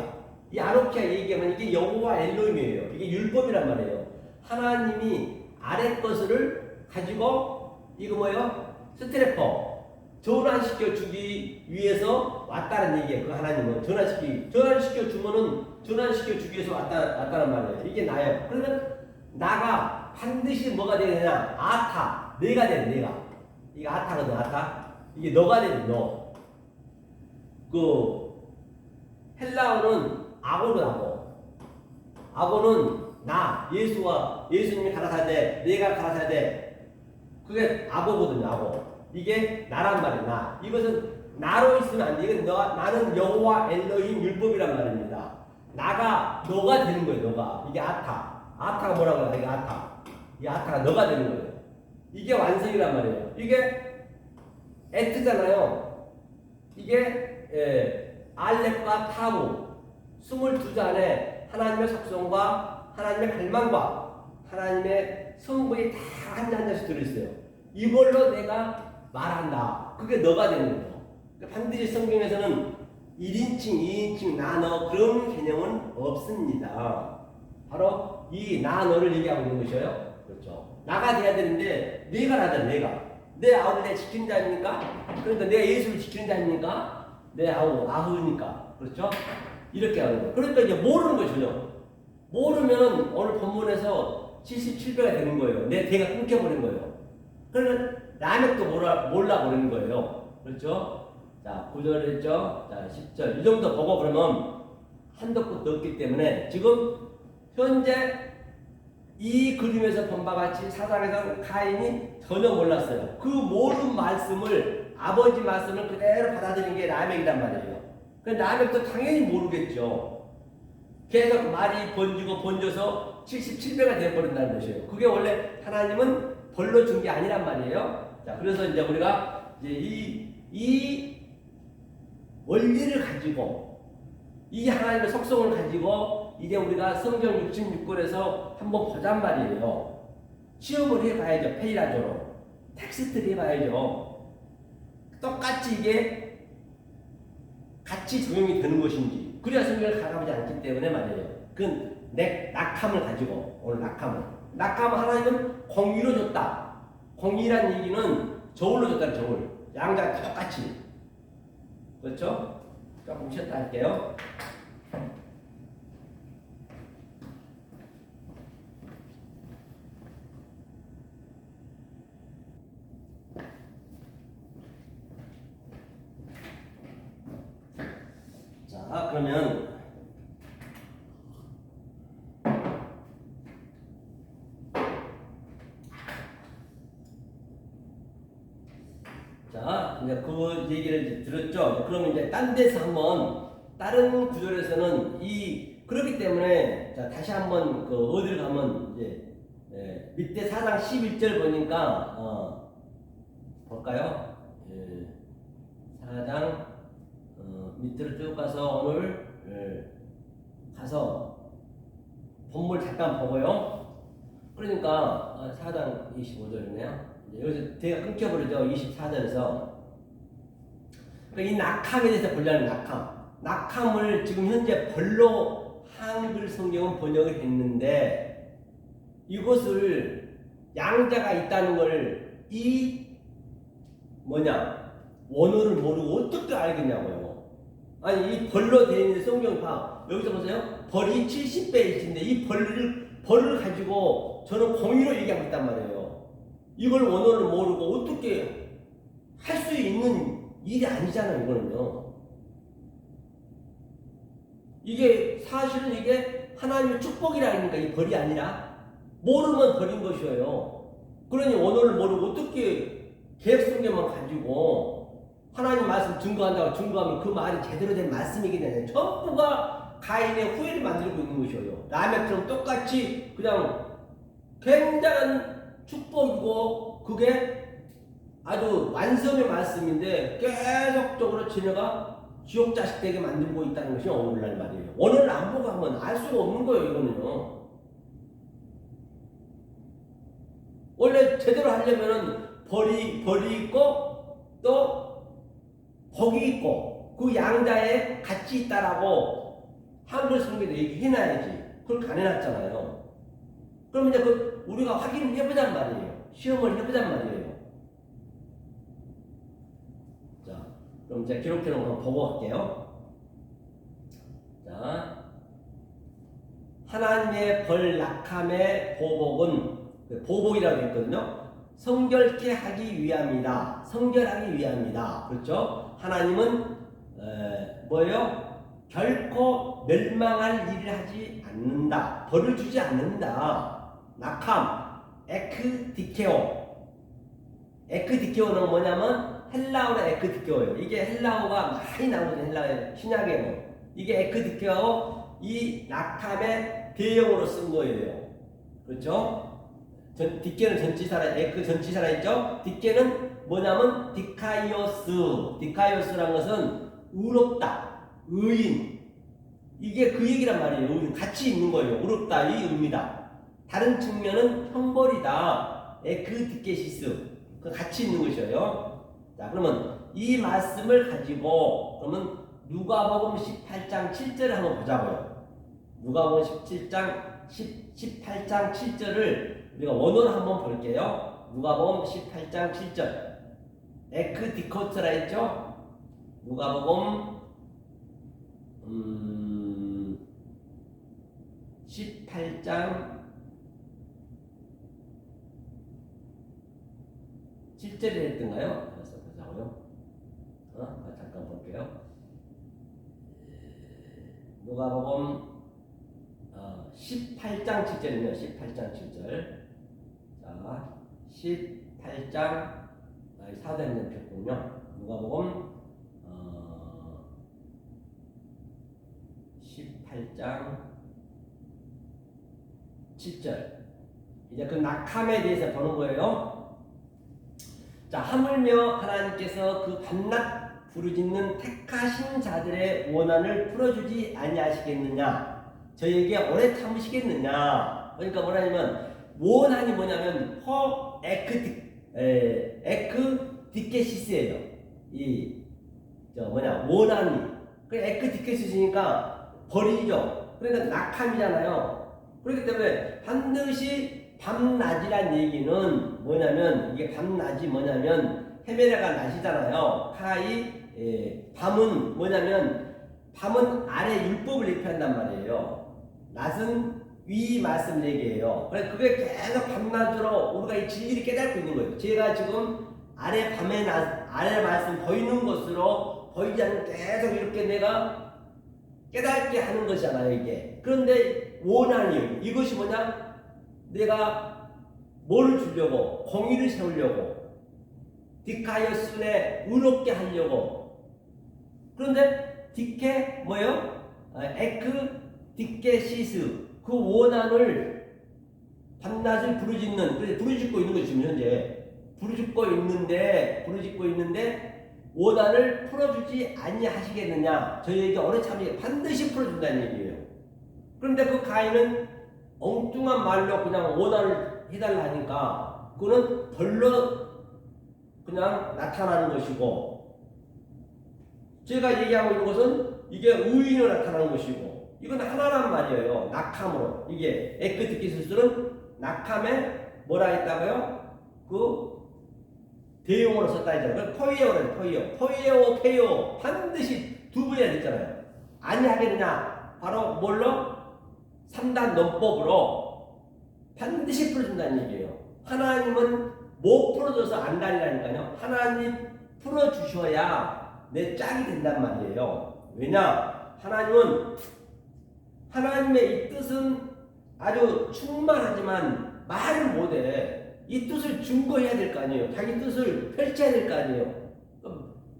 이 아노키아 얘기하면 이게 여호와 엘로힘이에요. 이게 율법이란 말이에요. 하나님이 아래 것을 가지고 이거 뭐예요? 스트레퍼 전환시켜 주기 위해서 왔다는 얘기예요. 그 하나님은 전환시켜 주기 위해서 왔다는 말이에요. 이게 나예요. 그러면 나가 반드시 뭐가 되느냐? 아타 내가 되는 내가. 이게 아타거든. 아타. 이게 너가 되는 너. 헬라어는 아고는 나 예수님이 가라사대 내가 가라사대 그게 아고거든요. 아고. 이게 나란 말이야. 나. 이것은 나로 있으면 안 돼. 이건 나는 여호와 엘로힘 율법이란 말입니다. 나가 너가 되는 거예요. 너가. 이게 아타가 뭐라고 해요? 이게 이 아타가 너가 되는 거예요. 이게 완성이란 말이에요. 이게 에트잖아요. 이게 알렙과 타무 22잔에 하나님의 속성과 하나님의 갈망과 하나님의 성분이 다 한 잔씩 들어있어요. 이걸로 내가 말한다. 그게 너가 되는 거예요. 그러니까 반드시 성경에서는 1인칭, 2인칭, 나, 너 그런 개념은 없습니다. 바로 이 나, 너를 얘기하고 있는 것이에요. 그렇죠. 나가 돼야 되는데 내가 나잖아. 내 아우를 내 지키는 자입니까? 그러니까 내가 예수를 지키는 자입니까? 내 아우니까. 그렇죠? 이렇게 하는 거예요. 그러니까 이제 모르는 거죠. 전혀. 모르면 오늘 본문에서 77배가 되는 거예요. 내 대가 끊겨버린 거예요. 그러면 라멕도 몰라 버리는 거예요. 그렇죠? 자, 9절 했죠? 자, 10절. 이 정도 보고 그러면 한도 끝도 없기 때문에 지금 현재 이 그림에서 본 바와 같이 사장에서 가인이 전혀 몰랐어요. 그 모든 말씀을 아버지 말씀을 그대로 받아들인 게 라멕이란 말이에요. 그 라멕도 당연히 모르겠죠. 계속 말이 번져서 77배가 되어버린다는 것이에요. 그게 원래 하나님은 벌로 준 게 아니란 말이에요. 자, 그래서 이제 우리가 이제 이 원리를 가지고 이 하나님의 속성을 가지고 이제 우리가 성경 66권에서 한번 보잔 말이에요. 시험을 해봐야죠. 페이라조로 텍스트를 해봐야죠. 똑같이 이게 같이 적용이 되는 것인지 그래야 성경을 가라보지 않기 때문에 말이에요. 그 낙함을 가지고 오늘 낙함을 낙함 하나님은 공의로 줬다. 공의란 얘기는 저울로 줬다. 저울. 양자 똑같이. 그렇죠? 조금 쉬었다 할게요. 자, 그러면 자, 이제 그 얘기를 들었죠. 그러면 이제 딴 데서 한번 다른 구절에서는 그렇기 때문에 자, 다시 한번 어디를 가면 이제 밑에 4장 11절 보니까 볼까요? 4장 밑으로 쭉 가서 오늘 가서 본문 잠깐 보고요. 그러니까 4장 25절이네요. 여기서 대가 끊겨버리죠. 24절에서 이 낙함에 대해서 보려는 낙함을 지금 현재 벌로 한글 성경은 번역을 했는데 이것을 양자가 있다는 걸 원어를 모르고 어떻게 알겠냐고요. 아니 이 벌로 되어 있는 성경 여기서 보세요. 벌이 70배 1인데 이 벌을 가지고 저는 공의로 얘기하고 있단 말이에요. 이걸 원어를 모르고 어떻게 할 수 있는 일이 아니잖아요. 이거는요. 이게 사실은 이게 하나님의 축복이라니까 이 벌이 아니라 모르면 벌인 것이에요. 그러니 원어를 모르고 어떻게 계획성경만 가지고 하나님 말씀 증거하면 그 말이 제대로 된 말씀이기 때문에 전부가 가인의 후회를 만들고 있는 것이에요. 라멕처럼 똑같이 그냥 굉장한 축복이고 그게 아주 완성의 말씀인데 계속적으로 지네가 지옥 자식 되게 만들고 있다는 것이 오늘날 말이에요. 원어를 안 보고 하면 알 수가 없는 거예요. 이거는요. 원래 제대로 하려면은 벌이 있고 또 복이 있고 그 양자에 같이 있다라고 한글 성경에 얘기해놔야지. 그걸 가내놨잖아요. 그럼 이제 우리가 확인을 해보잔 말이에요. 시험을 해보잔 말이에요. 자, 그럼 이제 기록해놓은 거 보고 갈게요. 자, 하나님의 벌 낙함의 보복이라고 했거든요. 성결케 하기 위함이다. 성결하기 위함이다. 그렇죠? 하나님은 뭐예요? 결코 멸망할 일을 하지 않는다. 벌을 주지 않는다. 낙함, 에크디케오는 뭐냐면 헬라어로 에크디케오예요. 이게 헬라어가 많이 나오거든요. 헬라어 신약에는 이게 에크디케오 이 낙함의 대형으로 쓴 거예요. 그렇죠? 디케는 전치사라, 에크 전치사라 있죠? 디케는 뭐냐면 디카이오스라는 것은 의롭다, 의인. 이게 그 얘기란 말이에요. 의인. 같이 있는 거예요. 의롭다, 이 의미다. 다른 측면은 형벌이다. 에크디케시스. 그 같이 있는 것이에요. 자, 그러면 이 말씀을 가지고 그러면 누가복음 18장 7절을 한번 보자고요. 누가복음 18장 7절을 우리가 원어로 한번 볼게요. 누가복음 18장 7절. 에크디코트라 했죠? 누가복음 18장 7절에 했던가요? 그래서 보자고요. 잠깐 볼게요. 누가복음 18장 7절이네요. 18장 7절. 자, 18장 사도행전 폈군요. 누가복음 18장 7절. 이제 그 낙함에 대해서 보는 거예요. 자, 하물며 하나님께서 그 밤낮 부르짖는 택하신 자들의 원한을 풀어주지 아니하시겠느냐? 저에게 오래 참으시겠느냐? 그러니까 뭐냐면 원한이 뭐냐면 에크디케시스예요. 원한이. 그 에크디케시스니까 벌이죠. 그러니까 낙함이잖아요. 그렇기 때문에 반드시 밤낮이란 얘기는 뭐냐면, 이게 밤낮이 뭐냐면 헤메라가 낮이잖아요. 밤은 뭐냐면, 밤은 아래 율법을 얘기한단 말이에요. 낮은 위 말씀 얘기해요. 그래서 그게 계속 밤낮으로 우리가 이 진리를 깨닫고 있는 거예요. 제가 지금 아래 말씀 보이는 것으로 보이지 않는 계속 이렇게 내가 깨닫게 하는 것이잖아요, 이게. 그런데 원한이에요. 이것이 뭐냐? 내가 뭘 주려고? 공의를 세우려고. 디카이오스에 의롭게 하려고. 그런데 디케 뭐예요? 에크 디케시스, 그 원한을 밤낮을 부르짖고 있는 거죠. 지금 현재 부르짖고 있는데 원한을 풀어주지 아니하시겠느냐? 저희에게 어느 참에 반드시 풀어준다는 얘기예요. 그런데 그 가인은 엉뚱한 말로 그냥 원한을 해달라 하니까 그거는 벌로 그냥 나타나는 것이고, 제가 얘기하고 있는 것은 이게 의인으로 나타나는 것이고, 이건 하나란 말이에요. 낙함으로. 이게 에크티키스는 낙함에 뭐라 했다고요? 그 대용어로 썼다 했잖아요. 포이에오, 페이오 반드시 두 번 해야 됐잖아요. 아니하겠느냐? 바로 뭘로? 3단 논법으로 반드시 풀어준다는 얘기예요. 하나님은 못 풀어줘서 안 다니라니까요. 하나님 풀어주셔야 내 짝이 된단 말이에요. 왜냐? 하나님의 이 뜻은 아주 충만하지만 말을 못해. 이 뜻을 증거해야 될 거 아니에요. 자기 뜻을 펼쳐야 될 거 아니에요.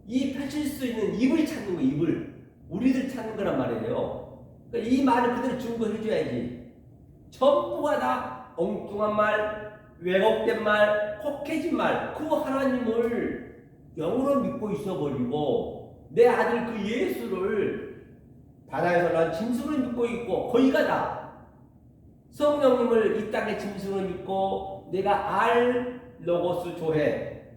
이 펼칠 수 있는 입을 찾는 거예요. 입을. 우리들 찾는 거란 말이에요. 그러니까 이 말을 그대로 증거해줘야지. 전부가 다 엉뚱한 말, 왜곡된 말, 혹해진 말, 그 하나님을 영으로 믿고 있어버리고 내 아들 그 예수를 바다에서 난 짐승을 믿고 있고, 거기가 다 성령님을 이 땅의 짐승을 믿고 내가 알 로고스 조회,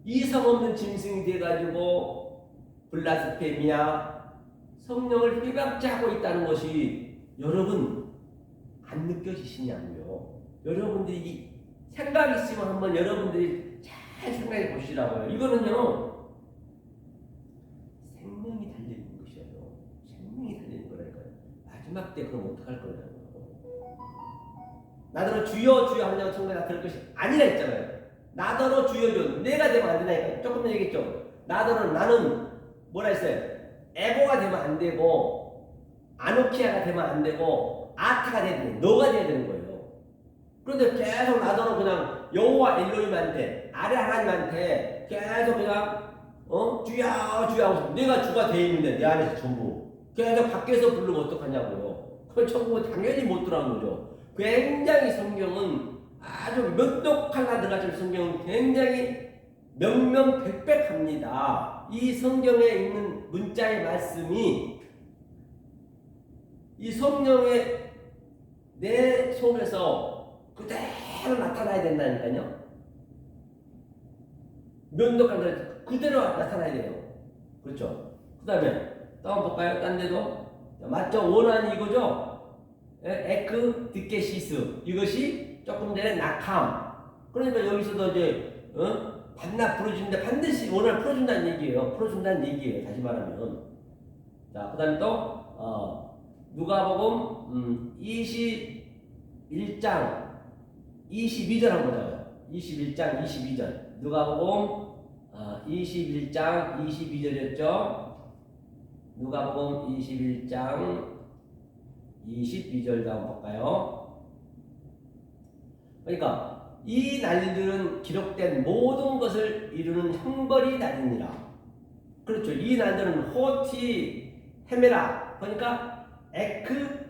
이성 없는 짐승이 돼가지고 블라스페미아, 성령을 휘박지하고 있다는 것이 여러분 안 느껴지시냐고요. 여러분들이 생각 있으면 한번 여러분들이 잘 생각해 보시라고요. 이거는요, 생명이 달려있는 것이에요. 생명이 달려있는 거라니까요. 마지막 때 그럼 어떡할 거냐고. 나더러 주여 주여 하냐고 성경에 다 들을 것이 아니라 했잖아요. 나더러 주여 주여, 내가 되면 안 되나니까. 조금 전에 얘기했죠. 나더러, 나는 뭐라 했어요? 에고가 되면 안 되고, 아노키아가 되면 안 되고, 아타가 돼야 되는, 너가 돼야 되는 거예요. 그런데 계속 나더러 그냥 여호와 엘로힘한테, 아래 하나님한테 계속 그냥 주야 주야 하고, 내가 주가 돼 있는데 내 안에서 전부 계속 밖에서 부르면 어떡하냐고요. 그건 전부 당연히 못 들어간 거죠. 굉장히 성경은 아주 몇 독칼나 들어갈 성경은 굉장히 명명백백합니다. 이 성경에 있는 문자의 말씀이 이 성령의 내 속에서 그대로 나타나야 된다니까요. 면도칼날 그대로 나타나야 돼요. 그렇죠? 그 다음에 또 한번 볼까요? 딴 데도 맞죠? 원한이 이거죠? 에크 디케시스, 이것이 조금 전에 낙함. 그러니까 여기서도 이제 밤낮 부르짖는데 반드시 원한을 풀어준다는 얘기예요. 풀어준다는 얘기예요. 다시 말하면. 자, 그 다음에 또 누가복음 21장 22절 한번 보자고요. 21장 22절. 누가복음 21장 22절이었죠. 누가복음 21장 22절도 한번 볼까요? 그러니까 이 날들은 기록된 모든 것을 이루는 형벌이 날이니라. 그렇죠. 이 날들은 호티 헤메라, 그러니까 에크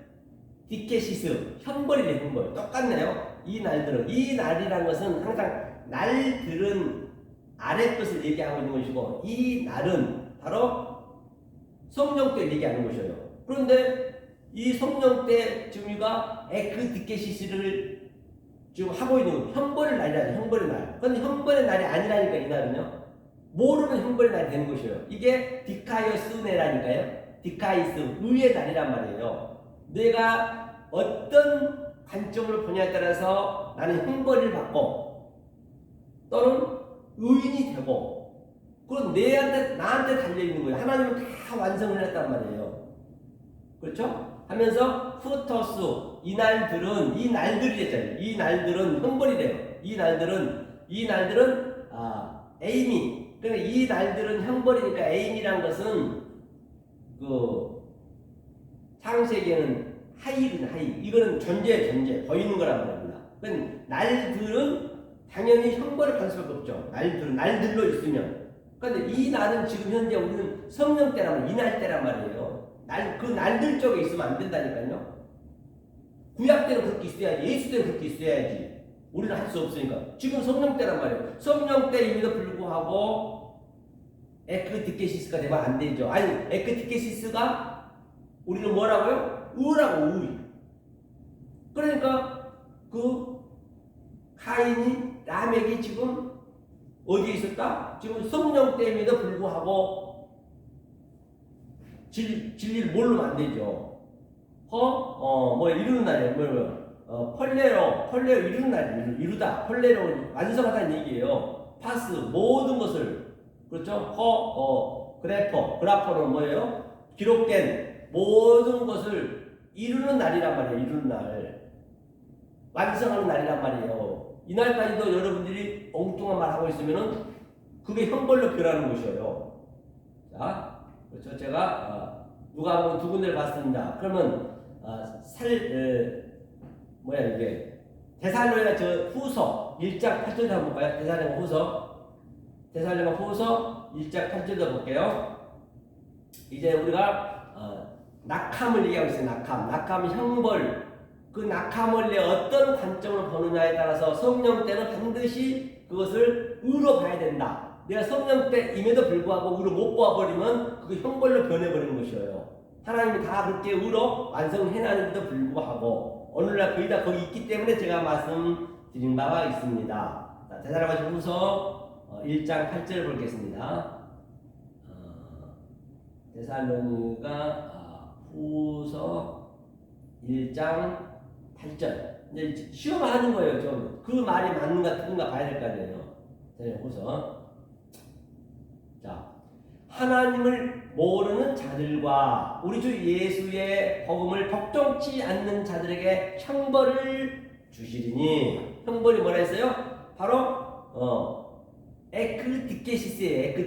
디케시스, 형벌이래. 형벌 똑같네요. 이 날들은, 이 날이라는 것은 항상 날들은 아래 것을 얘기하고 있는 것이고, 이 날은 바로 성령 때 얘기하는 것이에요. 그런데 이 성령 때 지금이가 에크 디케시스를 지금 하고 있는 형벌의 날이라죠. 형벌의 날. 그런데 형벌의 날이 아니라니까. 이 날은요, 모르는 형벌의 날이 되는 것이에요. 이게 디카이오스네라니까요. 디카이스, 의의 날이란 말이에요. 내가 어떤 관점으로 보냐에 따라서 나는 형벌을 받고 또는 의인이 되고 그건 나한테 달려있는 거예요. 하나님은 다 완성을 했단 말이에요. 그렇죠? 하면서 후터스 이 날들이랬잖아요. 이 날들은 형벌이래요. 이 날들은 에이미 그러니까 이 날들은 형벌이니까 에이미란 것은 그 창세기에는 하이 이거는 존재 보이는 거란 말입니다. 그러니까 날들은 당연히 형벌을 받을 수밖에 없죠. 날들로 있으면. 그런데 이 날은 지금 현재 우리는 성령 때란 이 날 때란 말이에요. 그 날들 쪽에 있으면 안 된다니까요. 구약 때는 그렇게 있어야지. 예수 때는 그렇게 있어야지. 우리는 할 수 없으니까. 지금 성령 때란 말이에요. 성령 때임에도 불구하고 에크디케시스가 되면 안 되죠. 아니 에크디케시스가 우리는 뭐라고요? 의라고 의. 그러니까 그 카인이 라멕이 지금 어디에 있었다? 지금 성령 때임에도 불구하고 진리를 모르면 안 되죠. 이루는 날이에요. 펄레로 이루는 날이에요. 이루다. 펄레로 완성하다는 얘기예요. 파스 모든 것을 그렇죠? 그래퍼는 뭐예요? 기록된 모든 것을 이루는 날이란 말이에요. 이루는 날. 완성하는 날이란 말이에요. 이날까지도 여러분들이 엉뚱한 말 하고 있으면은 그게 형벌로 변하는 것이에요. 자, 그렇죠. 제가 누가 보면 두 군데를 봤습니다. 그러면 이게 데살로니가 후서 1장 8절 한번 볼까요? 데살로니가 후서 1장 8절도 볼게요. 이제 우리가 낙함을 얘기하고 있어요. 낙함 형벌. 그 낙함을 내 어떤 관점으로 보느냐에 따라서 성령 때는 반드시 그것을 의로 봐야 된다. 내가 성령 때임에도 불구하고 의로 못 봐버리면 그게 형벌로 변해버리는 것이에요. 하나님이 다 그렇게 의로 완성해놨는데도 불구하고 오늘날 거의 다 거기 있기 때문에 제가 말씀드린 바가 있습니다. 데살로니가 후서 1장 8절을 보겠습니다. 데살로니가 후서 1장 8절. 이제 시험하는 거예요. 좀 그 말이 맞는가 틀린가 봐야 될 거 아니에요. 후서. 자, 하나님을 모르는 자들과 우리 주 예수의 복음을 복종치 않는 자들에게 형벌을 주시리니. 형벌이 뭐라 했어요? 바로 에크디케시스예요.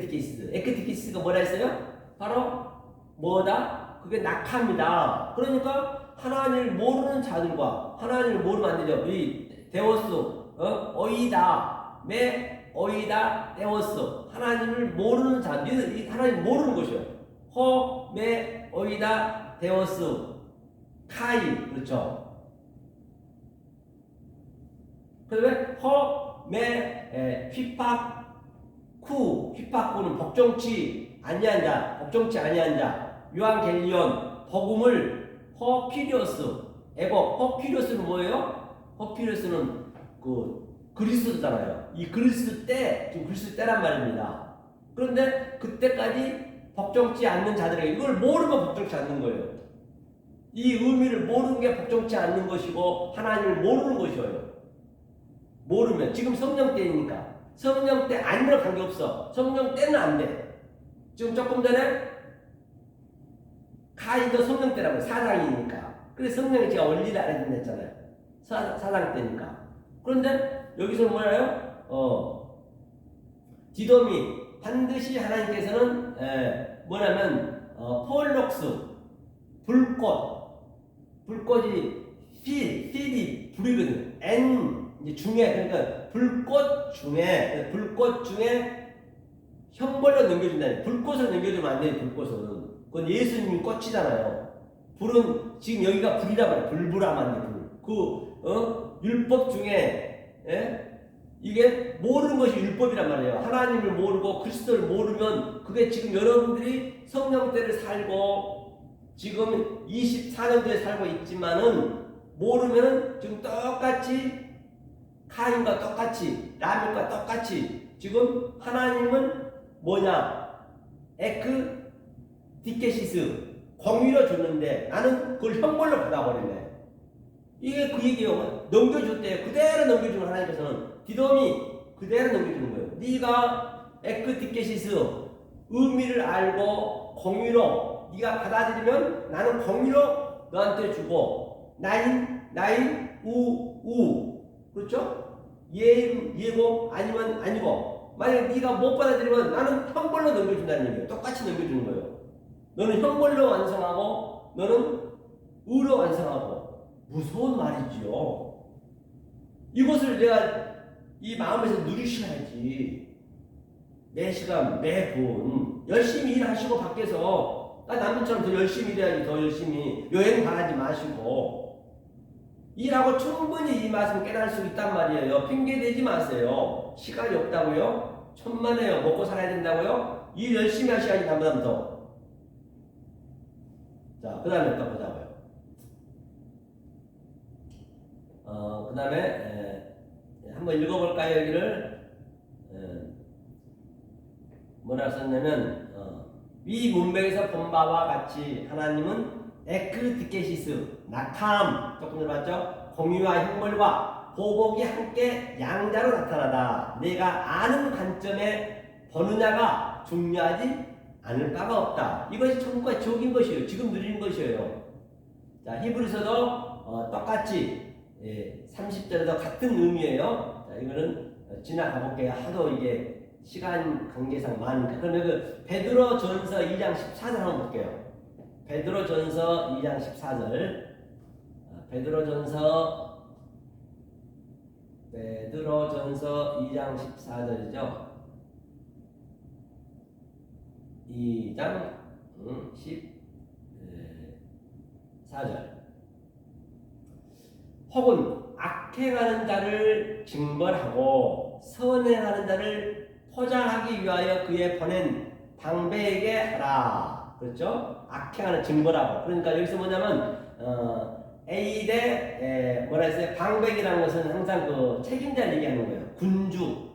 에크디케시스가 뭐라 했어요? 바로 뭐다? 그게 낙합니다. 그러니까 하나님을 모르는 자들과 하나님을 모르면 안 되죠. 이 데오스, 어이다, 어이다, 데오스. 하나님을 모르는 자들, 이 하나님 모르는 것이요. 어이다, 데오스, 카이, 그렇죠. 그다음에 휘파쿠는 복종치 아니한 자, 요한겔리온, 복음을 허퀴리오스는 뭐예요? 허퀴리오스는 그리스도잖아요. 이 그리스도 때란 말입니다. 그런데 그때까지 복종치 않는 자들에게 이걸 모르면 복종치 않는 거예요. 이 의미를 모르는 게 복종치 않는 것이고 하나님을 모르는 것이에요. 모르면 지금 성령 때이니까 성령 때 아니면 관계없어. 성령 때는 안 돼. 지금 조금 전에 카인도 성령 때라고 사장이니까. 그래서 성령이 제가 원리를 알려준댔잖아요. 사장 때니까. 그런데 여기서 뭐예요? 디돔이 반드시 하나님께서는 폴록스 불꽃이 필이 불이거든요. 이제 중에 그러니까 불꽃 중에 형벌로 넘겨준다. 불꽃을 넘겨주면 안 돼요. 불꽃은 그건 예수님이 꽃이잖아요. 불은 지금 여기가 불이란 말이에요. 불불하면 안 돼. 율법 중에 이게 모르는 것이 율법이란 말이에요. 하나님을 모르고 그리스도를 모르면 그게 지금 여러분들이 성령 때를 살고 지금 24년도에 살고 있지만은 모르면은 지금 똑같이 카인과 똑같이 라멕과 똑같이 지금 하나님은 뭐냐? 디케시스 공의로 줬는데 나는 그걸 형벌로 받아버리네. 이게 그 얘기예요. 넘겨줬대요. 그대로 넘겨주는 하나님께서는 디돔이 그대로 넘겨주는 거예요. 네가 에크티케시스 의미를 알고 공의로 네가 받아들이면 나는 공의로 너한테 주고 나인 우 그렇죠? 예고 아니면 아니고 만약 네가 못 받아들이면 나는 형벌로 넘겨준다는 얘기예요. 똑같이 넘겨주는 거예요. 너는 형벌로 완성하고 너는 의로 완성하고 무서운 말이지요. 이것을 내가 이 마음에서 누리셔야지. 매 시간, 매 분 열심히 일하시고 밖에서 남들처럼 더 열심히 일해야지. 더 열심히 여행 가지 마시고 일하고 충분히 이 말씀 깨달을 수 있단 말이에요. 핑계 대지 마세요. 시간이 없다고요? 천만에요. 먹고 살아야 된다고요? 일 열심히 하셔야지 남보다 더. 자, 그 다음에 또 보자고요. 그 다음에 한번 읽어볼까요? 여기를 뭐라 썼냐면 위 문맥에서 본 바와 같이 하나님은 에크디케시스 낙함 조금 전에 봤죠? 공의와 형벌과 보복이 함께 양자로 나타나다. 내가 아는 관점에 보느냐가 중요하지 않을 바가 없다. 이것이 천국과 지옥인 것이에요. 지금 누리는 것이에요. 자, 히브리서도 똑같이 30절에도 같은 의미예요. 자, 이거는 지나가 볼게요. 하도 이게 시간 관계상 많으니까. 그러면 그 베드로전서 2장 14절 한번 볼게요. 베드로전서 2장 14절. 베드로전서 2장 14절이죠. 2장 14절. 혹은 악행하는 자를 징벌하고 선행하는 자를 포장하기 위하여 그의 보낸 방배에게 하라. 그렇죠? 악행하는 징벌하고. 그러니까 여기서 뭐냐면 A 대 뭐라 했어요? 방백이라는 것은 항상 그 책임자를 얘기하는 거예요. 군주,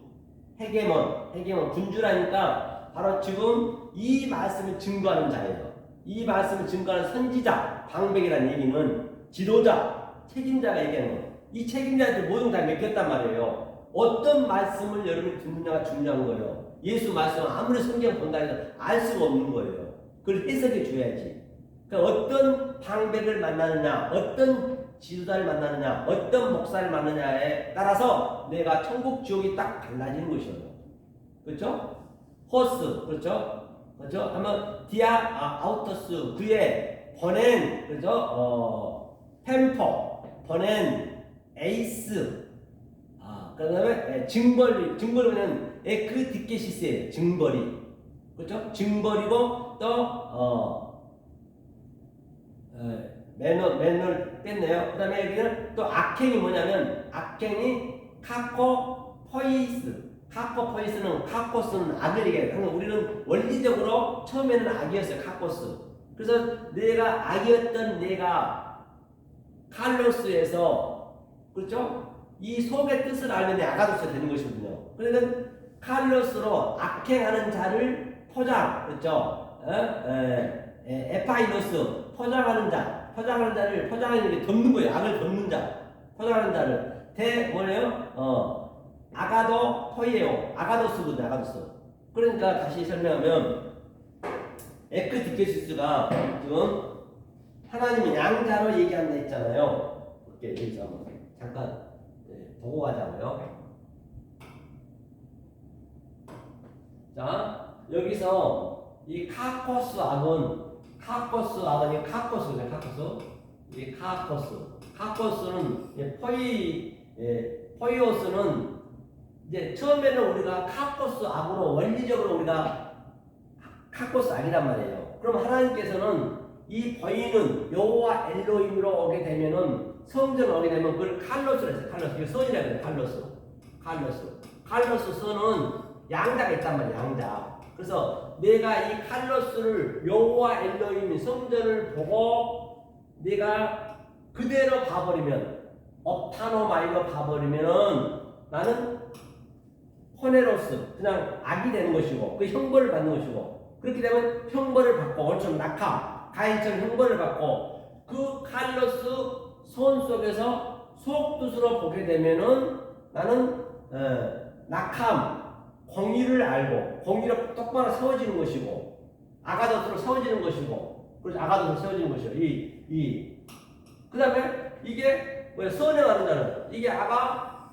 헤게몬 군주라니까 바로 지금 이 말씀을 증거하는 자예요. 이 말씀을 증거하는 선지자, 방백이라는 얘기는 지도자, 책임자가 얘기하는 거예요. 이 책임자한테 모든 다 맡겼단 말이에요. 어떤 말씀을 여러분이 듣느냐가 중요한 거예요. 예수 말씀 아무리 성경 본다 해도 알 수가 없는 거예요. 그걸 해석해 줘야지. 그러니까 어떤 방백을 만나느냐, 어떤 지도자를 만나느냐, 어떤 목사를 만나느냐에 따라서 내가 천국 지옥이 딱 달라지는 것이에요. 그렇죠? 호스, 그렇죠? 그렇죠? 하면 아우터스 그의 보낸, 그렇죠? 템포 보낸 에이스. 그 다음에 증벌이는 에크디케시스예요. 증벌이. 그렇죠? 증벌이고 또 맨을 뺐네요. 그 다음에 여기는 또 악행이 뭐냐면 악행이 카코포이스. 카코포이스는 카코스는 악을 얘기해요. 우리는 원리적으로 처음에는 악이었어요. 카코스. 그래서 내가 악이었던 내가 칼로스에서 그렇죠? 이 속의 뜻을 알면 내 아가도스가 되는 것이거든요. 그러니까 칼로스로 악행하는 자를 포장, 그렇죠? 에파이노스 포장하는 자를 포장하는 게 덮는 거예요. 악을 덮는 자, 포장하는 자를 뭐래요? 아가도 포이에요. 아가도스거든요. 아가도스. 그러니까 다시 설명하면 에크디케시스가 지금 하나님은 양자로 얘기한다 했잖아요. 이렇게 여기서 한번 잠깐 보고 가자고요. 자, 여기서 이 카코스 악은 카코스는 포이오스는 이제 처음에는 우리가 카코스 악으로 원리적으로 우리가 카코스 악이란 말이에요. 그럼 하나님께서는 이 보이는 여호와 엘로힘으로 오게 되면은 성전을 오게 되면 그걸 칼로스로 했어요. 칼로스. 이거 선이라고 해요. 칼로스 선은 양자가 있단 말이에요. 양자. 그래서 내가 이 칼로스를 여호와 엘로힘 성전을 보고 내가 그대로 봐버리면 업타노마이로 봐버리면은 나는 포네로스 그냥 악이 되는 것이고 그 형벌을 받는 것이고 그렇게 되면 형벌을 받고 원처럼 낙하 가인처럼 형벌을 받고 그 칼로스 손 속에서 속뜻으로 보게 되면은 나는 낙함, 공의를 알고 공의로 똑바로 세워지는 것이고 아가도스로 세워지는 것이고 그래서 아가도스로 세워지는 것이요. 그 다음에 이게 뭐야 선행하는 자는 이게 아가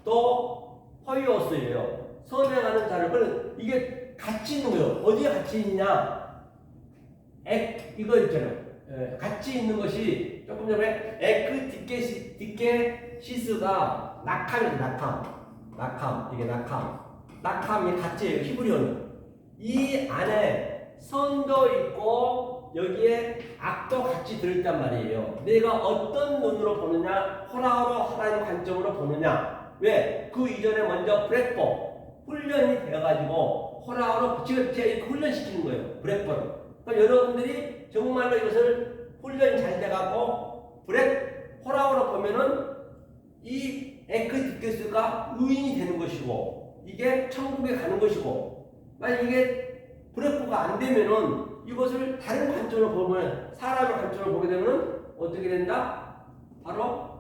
또 호이오스예요. 선행하는 자를 그래서 이게 같이 있는 거예요. 어디에 같이 있느냐? 이거 있잖아요. 같이 있는 것이 조금 전에 디케시스가 낙함이죠. 낙함 이게 낙함이 같이예요. 히브리어는 이 안에 선도 있고 여기에 악도 같이 들어있단 말이에요. 내가 어떤 눈으로 보느냐, 호라로 하나님 관점으로 보느냐. 왜? 그 이전에 먼저 브레포 훈련이 되어가지고 호라로 지금 제가 훈련시키는 거예요. 브레포를. 그러니까 여러분들이 정말로 이것을 훈련이 잘 돼갖고 호라로 보면은 이 디케시스가 의인이 되는 것이고 이게 천국에 가는 것이고 만약 이게 브레포가 안 되면은 이것을 다른 관점으로 보면 사람의 관점으로 보게 되면 어떻게 된다? 바로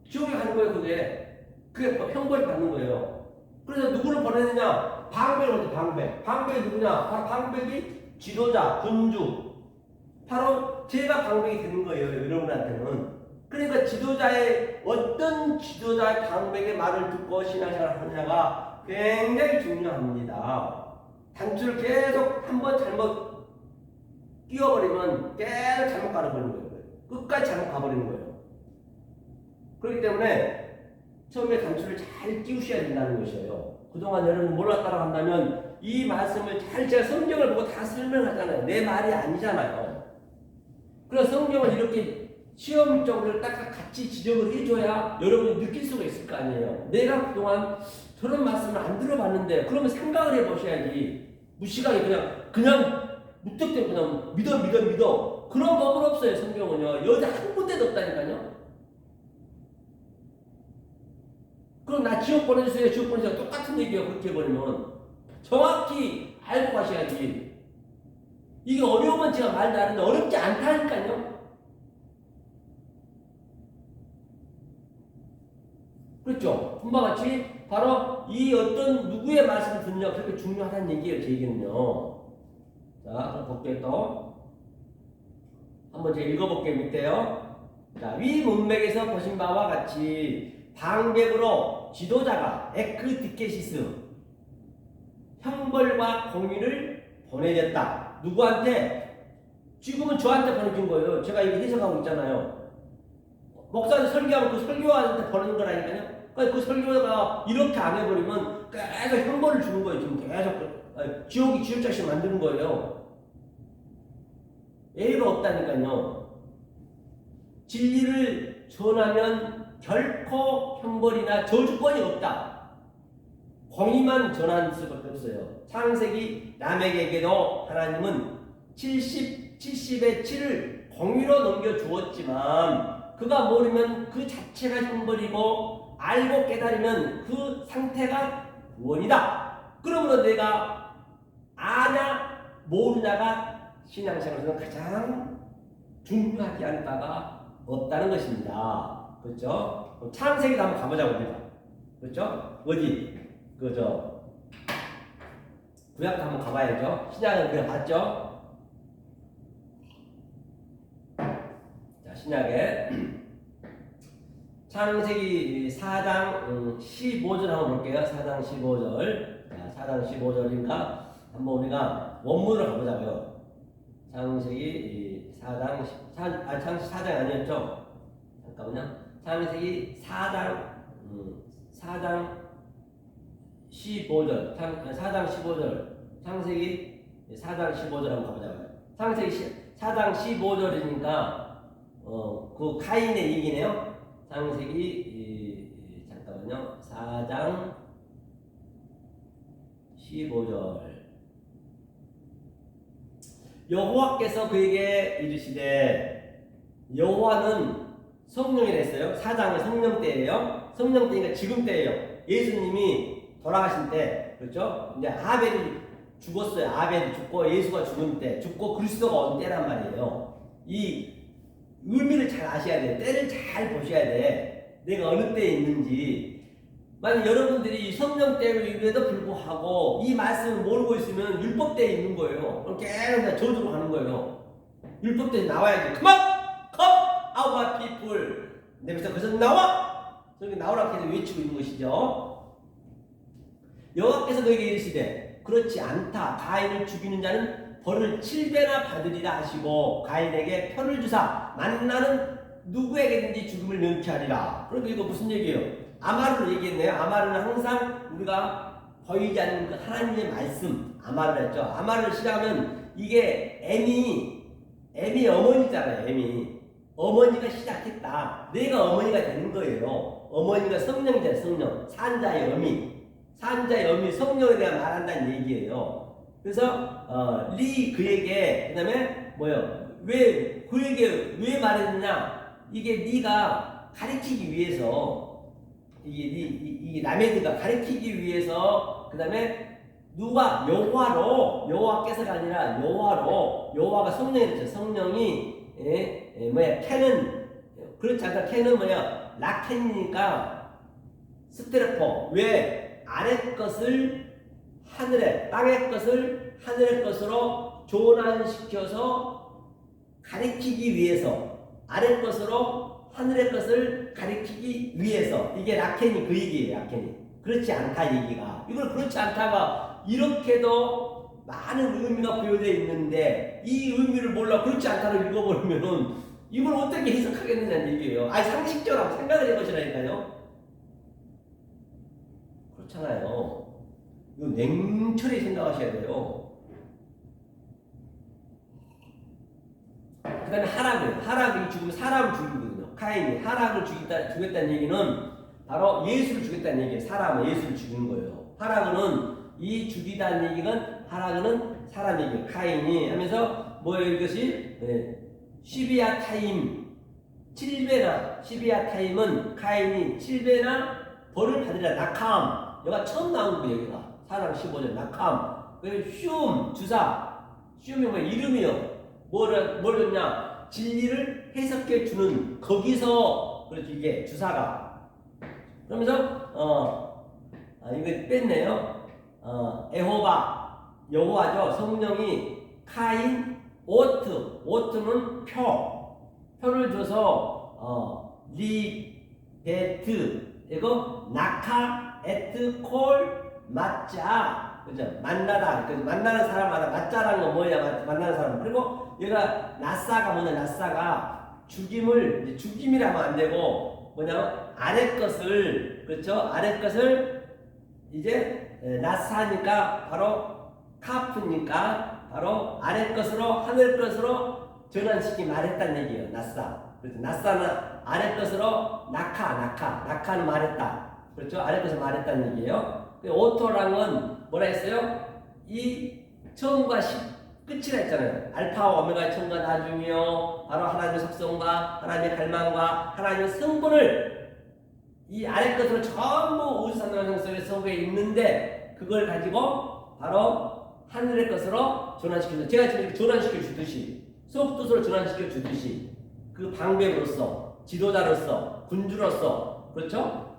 지옥에 가는 거예요. 그게 형벌이 받는 거예요. 그래서 누구를 보내느냐? 방백을 보내. 방백이 누구냐? 바로 방백이 지도자, 군주. 바로 제가 방백이 되는 거예요. 여러분한테는. 그러니까 어떤 지도자의 방백의 말을 듣고 신앙생활을 하느냐가 굉장히 중요합니다. 단추를 계속 한번 잘못 끼워버리면 계속 잘못 가버리는 거예요. 끝까지 잘못 가버리는 거예요. 그렇기 때문에 처음에 단추를 잘 끼우셔야 된다는 것이에요. 그동안 여러분 몰랐다고 한다면 이 말씀을 제가 성경을 보고 다 설명하잖아요. 내 말이 아니잖아요. 그래서 성경을 이렇게 시험적으로 딱 같이 지적을 해줘야 여러분이 느낄 수가 있을 거 아니에요. 내가 그동안 저런 말씀을 안 들어봤는데 그러면 생각을 해보셔야지. 무식하게 그냥 무턱대고 그냥 믿어 그런 법은 없어요. 성경은요. 여자 한 군데도 없다니까요. 그럼 나 지옥 보내주세요. 똑같은 얘기예요. 그렇게 해버리면 정확히 알고 가셔야지. 이게 어려우면 제가 말도 안 하는데 어렵지 않다니까요. 그렇죠? 금방 같이 바로 이 어떤 누구의 말씀을 듣느냐 그렇게 중요하다는 얘기예요. 제 얘기는요. 자, 그럼 볼게요. 또 한번 제가 읽어볼게요. 밑에요. 자, 위 문맥에서 보신 바와 같이 방백으로 지도자가 디케시스 형벌과 공의를 보내졌다. 누구한테? 지금은 저한테 보내준 거예요. 제가 이거 해석하고 있잖아요. 목사님 설교하면 그 설교한테 보내는 거라니까요. 그 설교가 이렇게 안 해버리면 계속 형벌을 주는 거예요. 지금 계속 지옥이 지옥자식 만드는 거예요. 예의가 없다니까요. 진리를 전하면 결코 형벌이나 저주권이 없다. 공의만 전하는 수밖에 없어요. 창세기 라멕에게도 하나님은 70의 7을 공의로 넘겨주었지만 그가 모르면 그 자체가 형벌이고 알고 깨달으면 그 상태가 구원이다. 그러므로 내가 아냐 모르냐가 신앙생활에서는 가장 중요하지 않을 바가 없다는 것입니다. 그렇죠? 창세기도 한번 가보자고 우리가. 그렇죠? 어디? 구약도 한번 가봐야죠. 신약은 그냥 봤죠? 자, 신약에 창세기 4장 15절 한번 볼게요. 4장 15절. 자, 4장 15절인가? 한번 우리가 원문을 가보자고요. 창세기 4장이 아니었죠? 잠깐만요. 창세기 4장 15절. 4장 15절. 창세기 4장 15절 한번 가보자고요. 창세기 4장 15절이니까 그 가인의 얘기네요. 창세기 잠깐만요. 4장 15절. 여호와께서 그에게 이르시되 여호와는 성령이라 했어요. 4장은 성령 때예요. 성령 때니까 지금 때예요. 예수님이 돌아가신 때, 그렇죠? 이제 아벨이 죽었어요. 아벨이 죽고 예수가 죽은 때, 죽고 그리스도가 온 때란 말이에요. 이 의미를 잘 아셔야 돼. 때를 잘 보셔야 돼. 내가 어느 때에 있는지. 만약 여러분들이 성령 때임에도 불구하고 이 말씀을 모르고 있으면 율법 때에 있는 거예요. 그럼 계속 저주로 가는 거예요. 율법 때에 나와야지. Come out my people. 내면서 그래서 나와. 저기 나오라 해서 외치고 있는 것이죠. 여호와께서 너에게 이르시되 그렇지 않다. 가인을 죽이는 자는 벌을 7배나 받으리라 하시고 가인에게 표를 주사 만나는 누구에게든지 죽음을 명케 하리라. 그러니까 이거 무슨 얘기예요? 아마르로 얘기했네요. 아마르는 항상 우리가 보이지 않는 그 하나님의 말씀 아마르를 했죠. 아마르를 시작하면 이게 M이 어머니잖아요. M이 어머니가 시작했다. 내가 어머니가 되는 거예요. 어머니가 성령이잖아요. 성령 산자의 어미 성령에 대한 말한다는 얘기예요. 그래서 그에게 그다음에 왜 그에게 왜 말했느냐? 이게 네가 가르치기 위해서 이게 라메드가 가르치기 위해서 그다음에 누가 여호와께서가 아니라 여호와가 성령이랬죠. 성령이 캔은 그렇지 않다. 캔은 라켄이니까 스테레포 왜 아래 것을 하늘에 땅의 것을 하늘의 것으로 전환시켜서 가리키기 위해서 아래 것으로 하늘의 것을 가리키기 위해서 이게 라켄이 그 얘기예요. 라켄이 그렇지 않다 얘기가 이걸 그렇지 않다가 이렇게도 많은 의미가 부여되어 있는데 이 의미를 몰라 그렇지 않다를 읽어버리면은 이걸 어떻게 해석하겠느냐는 얘기예요. 상식적으로 생각을 해보시라니까요. 그렇잖아요. 이거 냉철히 생각하셔야 돼요. 그 다음에 하락이 죽으면 사람을 죽이거든요. 카인이 하락을 죽였다는 얘기는 바로 예수를 죽였다는 얘기예요. 사람은 예수를 죽인 거예요. 하락은 이 죽이다는 얘기는 하락은 사람 얘기예요. 카인이 하면서 뭐예요 이것이? 시비아 타임 7배나 시비아 타임은 카인이 7배나 벌을 받으라 낙함 여기가 처음 나온 거 얘기가 사랑 15절 낙함 슈움 주사 슈움이 뭐야 이름이요 뭘 줬냐 진리를 해석해 주는 거기서 그렇지 이게 주사가 그러면서 이거 뺐네요 여호와죠 성령이 카인 오트는 표를 줘서 리베트 이거 나카 에트 콜 맞자 그죠 만나다 만나는 사람마다 맞자라는 거 뭐야 만나는 사람 그리고 얘가 나사가 나사가 죽임이라 하면 안 되고 아래 것을 그렇죠 아래 것을 이제 나사니까 바로 카프니까 바로 아래 것으로 하늘 것으로 전환시키 말했다는 얘기예요. 그렇죠. 나사는 아래 것으로 낙하는 말했다. 그렇죠. 아래 것을 말했다는 얘기예요. 오토랑은 뭐라 했어요? 이 처음과 끝이라 했잖아요. 알파와 오메가 처음과 나중이요. 바로 하나님의 속성과 하나님의 갈망과 하나님의 성분을 이 아래 것으로 전부 우주산단 속에 있는데 그걸 가지고 바로 하늘의 것으로 전환시켜서 제가 지금 전환시켜 주듯이 속뜻으로 전환시켜 주듯이 그 방백으로서 지도자로서 군주로서 그렇죠?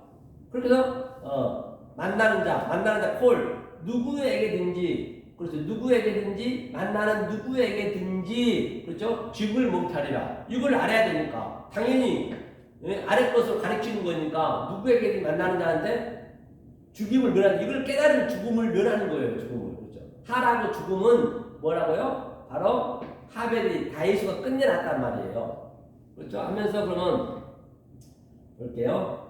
그렇게 해서 만나는 자 콜 누구에게든지 그렇죠 누구에게든지 만나는 누구에게든지 그렇죠 죽을 몽타리라 이걸 알아야 되니까 당연히 아래 것으로 가르치는 거니까 누구에게든지 만나는 자한테 죽임을 면하는 이걸 깨달은 죽음을 면하는 거예요. 죽음을 그렇죠. 하라고 죽음은 뭐라고요? 바로 하벨이 다이수가 끝내놨단 말이에요. 그렇죠? 하면서 그러면 볼게요.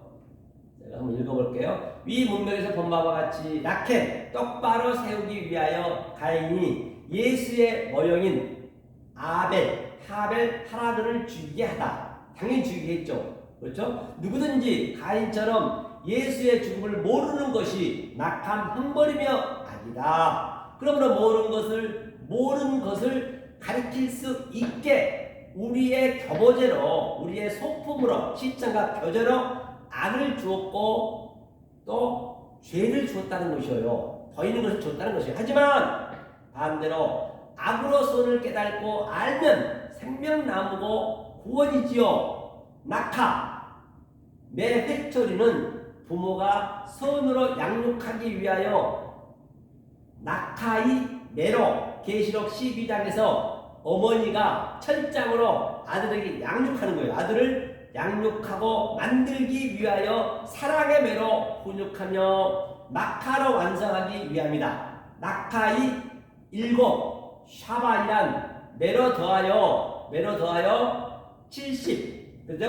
제가 한번 읽어볼게요. 위 문맥에서 본 바와 같이 라켓 똑바로 세우기 위하여 가인이 예수의 모형인 하락을 죽이게 하다. 당연히 죽이게 했죠. 그렇죠? 누구든지 가인처럼 예수의 죽음을 모르는 것이 낙함 흠벌이며 악이다. 그러므로 모르는 것을 가르칠 수 있게 우리의 교보제로 우리의 소품으로 시청과 교제로 악을 주었고 또 죄를 주었다는 것이에요. 보이는 것을 주었다는 것이에요. 하지만 반대로 악으로 선을 깨닫고 알면 생명나무고 구원이지요. 낙하 매 회초리는 부모가 선으로 양육하기 위하여 낙하의 매로 계시록 12장에서 어머니가 철장으로 아들에게 양육하는 거예요. 아들을 양육하고 만들기 위하여 사랑의 매로 훈육하며 낙하로 완성하기 위함이다. 낙하의 7 샤바이란 매로 더하여 70 그죠?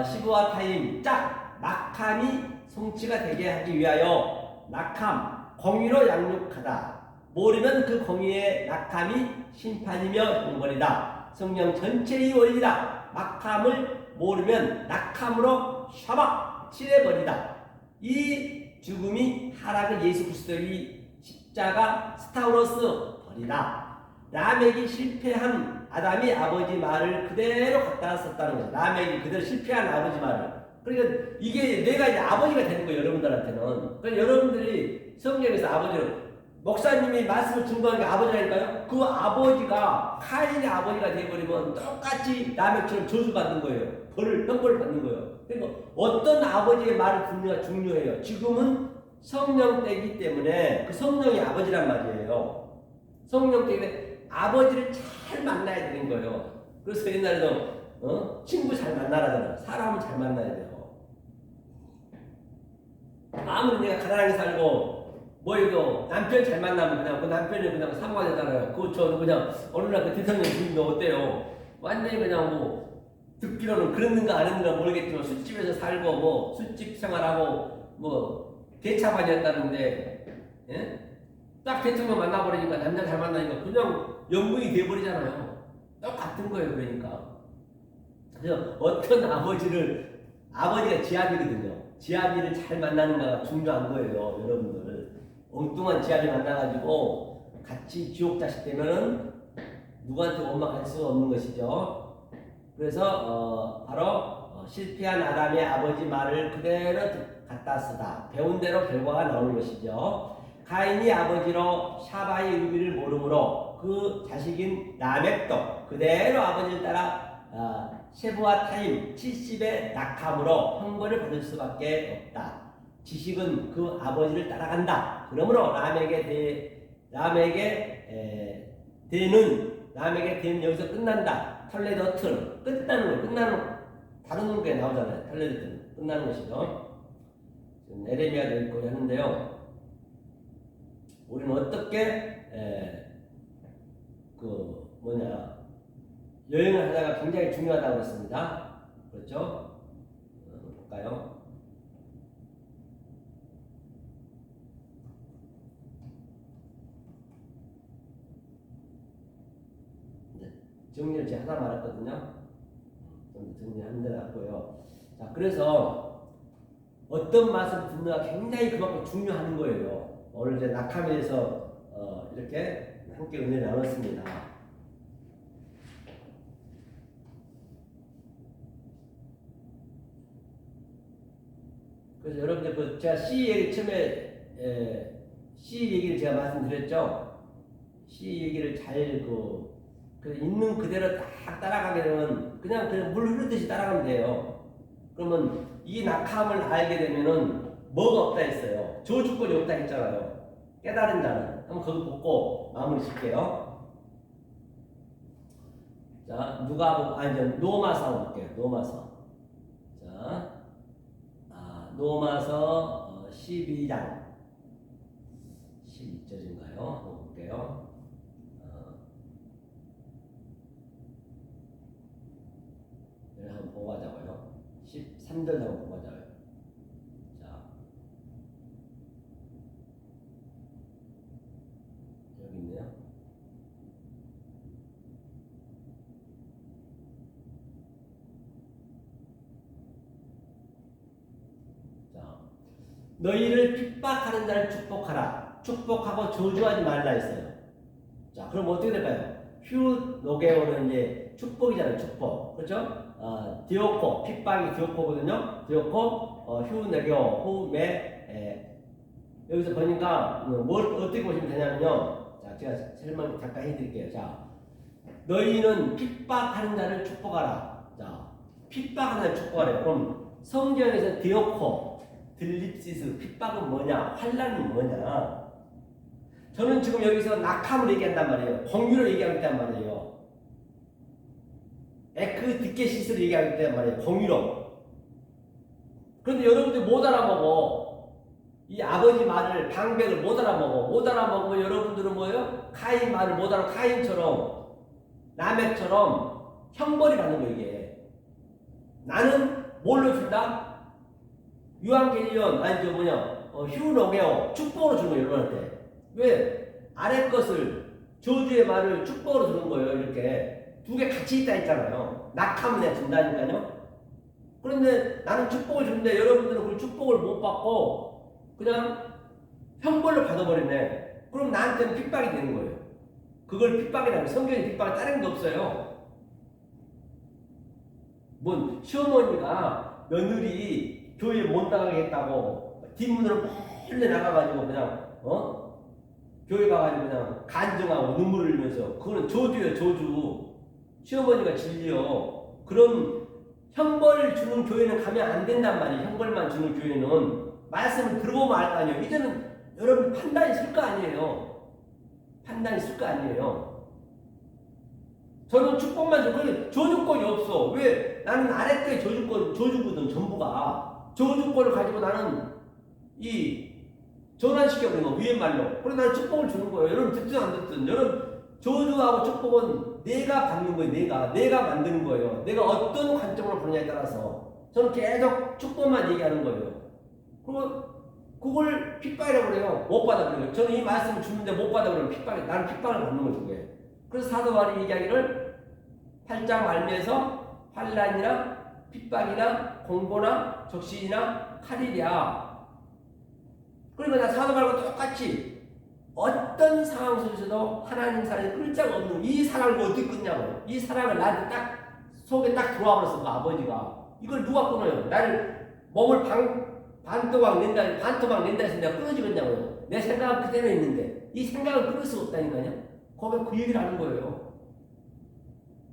시부와 타임 짝 낙함이 성취가 되게 하기 위하여 낙함 공의로 양육하다. 모르면 그 공의의 낙함이 심판이며 형벌이다. 성령 전체의 원리다. 낙함을 모르면 낙함으로 샤박 칠해버리다. 이 죽음이 하락은 예수 그리스도의 십자가 스타우로스 벌이다. 라멕이 실패한 아담이 아버지 말을 그대로 갖다 썼다는 거죠. 라멕이 그대로 실패한 아버지 말을. 그러니까 이게 내가 이제 아버지가 되는 거예요, 여러분들한테는. 그러니까 여러분들이 성경에서 아버지를 목사님이 말씀을 증거하는 게 아버지라니까요. 그 아버지가 카인의 아버지가 되어버리면 똑같이 라멕처럼 저주받는 거예요. 형벌을 받는 거예요. 그러니까 어떤 아버지의 말을 듣느냐가 중요해요. 지금은 성령 때이기 때문에 그 성령이 아버지란 말이에요. 성령 때문에 아버지를 잘 만나야 되는 거예요. 그래서 옛날에도 친구 잘 만나라잖아. 사람을 잘 만나야 돼요. 아무리 내가 가난하게 살고 뭐해도 남편 잘 만나면 그냥 그 남편이 그냥 사모가 되잖아요. 저는 그냥 어느 날 그 대통령 주님이 어때요? 완전히 그냥 뭐 듣기로는 그랬는가 안 했는가 모르겠지만 술집에서 살고 뭐 술집 생활하고 뭐 대차관이었다는데 예? 딱 대통령 만나버리니까 남자 잘 만나니까 그냥 영웅이 돼버리잖아요. 똑같은 거예요. 그러니까 그래서 어떤 아버지가 지아비거든요. 지아비를 잘 만나는가가 중요한 거예요. 여러분들 엉뚱한 지아비 만나가지고 같이 지옥 자식 되면은 누구한테 원망할 수가 없는 것이죠. 그래서 바로 실패한 아담의 아버지 말을 그대로 갖다 쓰다. 배운 대로 결과가 나오는 것이죠. 가인이 아버지로 샤바의 의미를 모르므로 그 자식인 라멕도 그대로 아버지를 따라 세부와 타임 70의 낙함으로 형벌을 받을 수밖에 없다. 지식은 그 아버지를 따라간다. 그러므로 라멕의 대는 여기서 끝난다. 털레더튼 끝나는 다른 게 나오잖아요. 털레더튼 끝나는 것이죠. 에레미야도 읽고 하는데요. 우리는 어떻게 여행을 하다가 굉장히 중요하다고 했습니다. 그렇죠? 볼까요? 정리를 제가 하나 말했거든요. 좀 정리하는 데 놨고요. 자, 그래서 어떤 맛을 듣느가 굉장히 그만큼 중요한 거예요. 오늘 이제 낙함에 대해서 이렇게 함께 은혜를 나눴습니다. 그래서 여러분들 제가 C 얘기 처음에 C 얘기를 제가 말씀드렸죠. C 얘기를 잘 있는 그대로 딱 따라가게 되면 그냥 물 흐르듯이 따라가면 돼요. 그러면 이 낙함을 알게 되면은 뭐가 없다 했어요. 저주권이 없다 했잖아요. 깨달은 자는. 한번 거기 보고 마무리 짓게요. 자, 노마서 볼게요. 노마서. 자, 노마서 12장 12절인가요? 한번 볼게요. 한번 보고 가자고요. 13절 한번 보고 가자고요. 자, 여기 있네요. 자, 너희를 핍박하는 자를 축복하라. 축복하고 저주하지 말라 했어요. 자, 그럼 어떻게 될까요? 휴노게오는 이제 축복이잖아요. 축복. 그렇죠? 디오코, 핍박이 디오코거든요. 디오코, 휴네교, 후메, 여기서 보니까 뭘 어떻게 보시면 되냐면요. 자, 제가 설명 잠깐 해드릴게요. 자, 너희는 핍박하는 자를 축복하라. 자, 핍박하는 자를 축복하라. 그럼 성경에서 디오코, 들립시스, 핍박은 뭐냐? 환란은 뭐냐? 저는 지금 여기서 낙함을 얘기한단 말이에요. 공유를 얘기하겠단 말이에요. 에크디케시스를 얘기하겠단 말이에요. 공유로. 그런데 여러분들이 못 알아먹어. 이 아버지 말을, 방백을 못 알아먹어. 못 알아먹으면 여러분들은 뭐예요? 카인 말을 못 알아. 카인처럼, 라멕처럼 형벌이 받는 거예요, 이게. 나는 뭘로 준다? 유한계리온, 아니, 휴노게오, 축복으로 주는 거예요, 여러분한테. 왜? 아래 것을, 저주의 말을 축복으로 주는 거예요, 이렇게. 두 개 같이 있다 했잖아요. 낙하면 내가 준다니까요. 그런데 나는 축복을 주는데 여러분들은 그 축복을 못 받고 그냥 형벌로 받아버리네. 그럼 나한테는 핍박이 되는 거예요. 그걸 핍박이라고. 성경에 핍박이 다른 게 없어요. 뭔 시어머니가 며느리 교회 못 나가게 했다고 뒷문으로 몰래 나가가지고 그냥 교회 가가지고 그냥 간증하고 눈물을 흘리면서, 그거는 저주예요, 저주. 시어머니가 진리요. 그런 형벌 주는 교회는 가면 안 된단 말이에요. 형벌만 주는 교회는. 말씀을 들어보면 알 거 아니에요. 이제는 여러분 판단이 있을 거 아니에요. 판단이 있을 거 아니에요. 저는 축복만 주고 저주권이 없어. 왜? 나는 아래 거에 저주거든, 전부가. 저주권을 가지고 나는 전환시켜버리는 거, 위에 말로. 그래서 나는 축복을 주는 거예요. 여러분 듣든 안 듣든. 여러분 저주하고 축복은 내가 받는 거예요. 내가 만드는 거예요. 내가 어떤 관점으로 보느냐에 따라서. 저는 계속 축복만 얘기하는 거예요. 그리고 그걸 핍박이라고 그래요. 못 받아버려요. 저는 이 말씀을 주는데 못 받아버리면 핍박이, 나는 핍박을 받는 거죠, 그게. 그래서 사도 바울이 얘기하기를 8장 말미에서 환난이나 핍박이나 공고나 적신이나 칼이랴. 그러니까 나 사도 바울과 똑같이 어떤 상황 속에서도 하나님 사랑이 끌자가 없는 이 사랑을 어떻게 끊냐고요. 이 사랑을 나한테 딱 속에 딱 들어와 버렸어, 그 아버지가. 이걸 누가 끊어요? 나를 몸을 반토막 낸다 해서 내가 끊어지겠냐고요. 내 생각은 그대로 있는데 이 생각을 끊을 수 없다니까요. 거기에 그 얘기를 하는 거예요.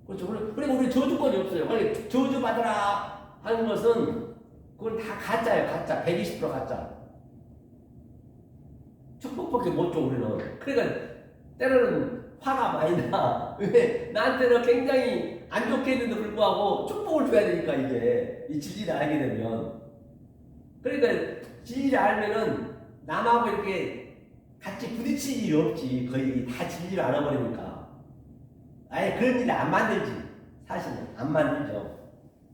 그렇죠. 그리고 우리 저주권이 없어요. 그러니까 저주받으라 하는 것은 그건 다 가짜예요. 가짜. 120% 가짜. 축복밖에 못 줘, 우리는. 그러니까 때로는 화가 많이 나. 왜? 나한테는 굉장히 안 좋게 했는데 불구하고 축복을 줘야 되니까, 이게. 이 진리를 알게 되면. 그러니까 진리를 알면은 남하고 이렇게 같이 부딪힐 일이 없지. 거의 다 진리를 알아버리니까. 아예 그런 일을 안 만들지. 사실은 안 만들죠.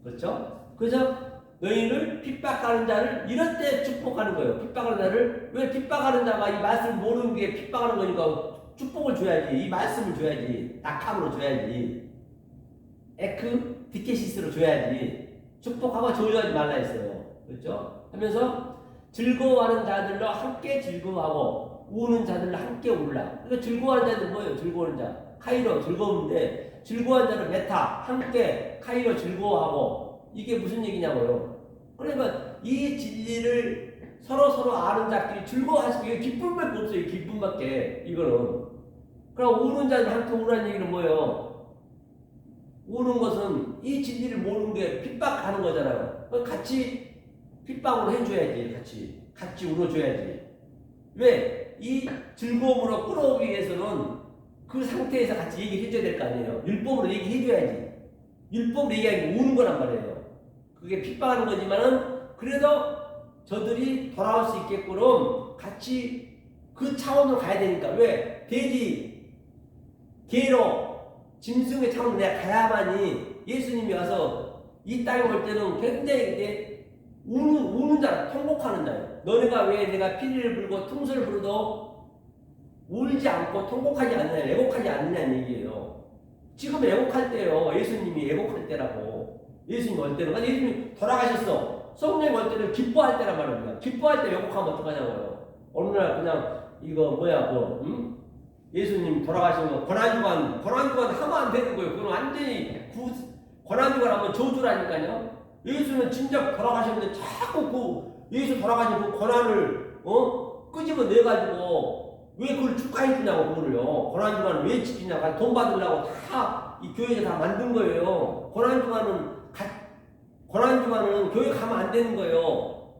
그렇죠? 그래서 너희를 핍박하는 자를 이럴 때 축복하는 거예요. 핍박하는 자를. 왜? 핍박하는 자가 이 말씀을 모르는 게 핍박하는 거니까 축복을 줘야지. 이 말씀을 줘야지. 낙함으로 줘야지. 디케시스로 줘야지. 축복하고 저주하지 말라 했어요. 그렇죠? 하면서 즐거워하는 자들로 함께 즐거워하고 우는 자들로 함께 울라. 그러니까 즐거워하는 자들 뭐예요? 즐거워하는 자. 카이로 즐거운데 즐거워하는 자는 메타 함께 카이로 즐거워하고, 이게 무슨 얘기냐고요. 그러니까 이 진리를 서로 아는 자끼리 즐거워하시고, 이게 기쁨밖에 없어요. 기쁨밖에. 이거는. 그럼 우는 자들 함께 우라는 얘기는 뭐예요? 우는 것은 이 진리를 모르는 게 핍박하는 거잖아요. 같이 핍박으로 해줘야지. 같이 울어줘야지. 왜? 이 즐거움으로 끌어오기 위해서는 그 상태에서 같이 얘기해줘야 될 거 아니에요. 율법으로 얘기해줘야지. 율법으로 얘기하는 게 우는 거란 말이에요. 그게 핍박하는 거지만은 그래도 저들이 돌아올 수 있게끔 같이 그 차원으로 가야 되니까. 왜? 개로 짐승의 차원으로 내가 가야만이 예수님이 와서 이 땅에 올 때는 굉장히 우는 자라, 통곡하는 자예요. 너네가 왜 내가 피리를 불고 퉁소를 부르도 울지 않고 통곡하지 않느냐, 애곡하지 않느냐는 얘기예요. 지금 애곡할 때요. 예수님이 애곡할 때라고. 예수님 올 때는. 아니, 예수님이 돌아가셨어. 성령이 올 때는 기뻐할 때란 말입니다. 기뻐할 때 애곡하면 어떡하냐고요. 어느 날 그냥 예수님 돌아가시면 고난주간 하면 안 되는 거예요. 그건 완전히 고난주간 하면 저주라니까요. 예수는 진짜 돌아가셨는데 자꾸 예수 돌아가신 그 고난을 끄집어내가지고 왜 그걸 축하해 주냐고 그거를요. 고난주간을 왜 지키냐고 돈 받으려고 다 이 교회에서 다 만든 거예요. 고난주간은 교회 가면 안 되는 거예요.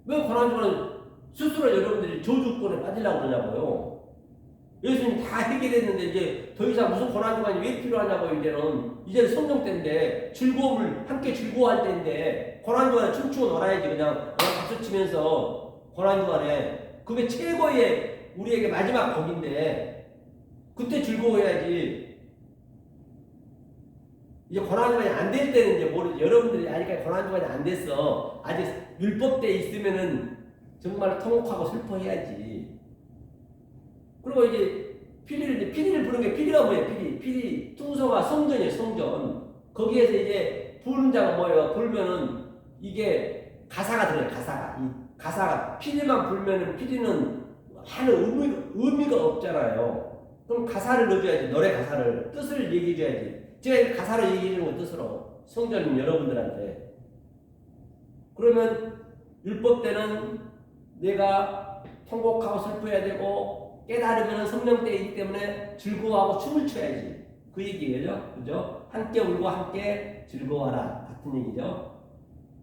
왜 고난주간은 스스로 여러분들이 저주권에 빠지려고 그러냐고요. 예수님 다 해결했는데 이제 더 이상 무슨 고난주간이 왜 필요하냐고. 이제는 성령 때인데 즐거움을 함께 즐거워할 때인데 고난주간에 춤추고 놀아야지. 그냥 박수 치면서 고난주간에 그게 최고의 우리에게 마지막 복인데 그때 즐거워해야지. 이제 고난주간이 안 될 때는 이제 모르지. 여러분들이 아직까지 고난주간이 안 됐어. 아직 율법 때 있으면은 정말 통곡하고 슬퍼해야지. 그리고 이제 피리를 부르는 게 피리가 뭐예요? 피리 퉁소가 성전이에요. 성전. 거기에서 이제 부르는 자가 뭐예요? 불면은 이게 가사가 들어요. 가사가 피리만 불면은 피리는 하는 의미가 없잖아요. 그럼 가사를 넣어줘야지. 노래 가사를 뜻을 얘기해줘야지. 제가 가사를 얘기해주는 거 뜻으로 성전인 여러분들한테. 그러면 율법 때는 내가 통곡하고 슬퍼해야 되고 깨달으면 성령 때이기 때문에 즐거워하고 춤을 춰야지. 그 얘기예요. 그죠? 함께 울고 함께 즐거워하라. 같은 얘기죠.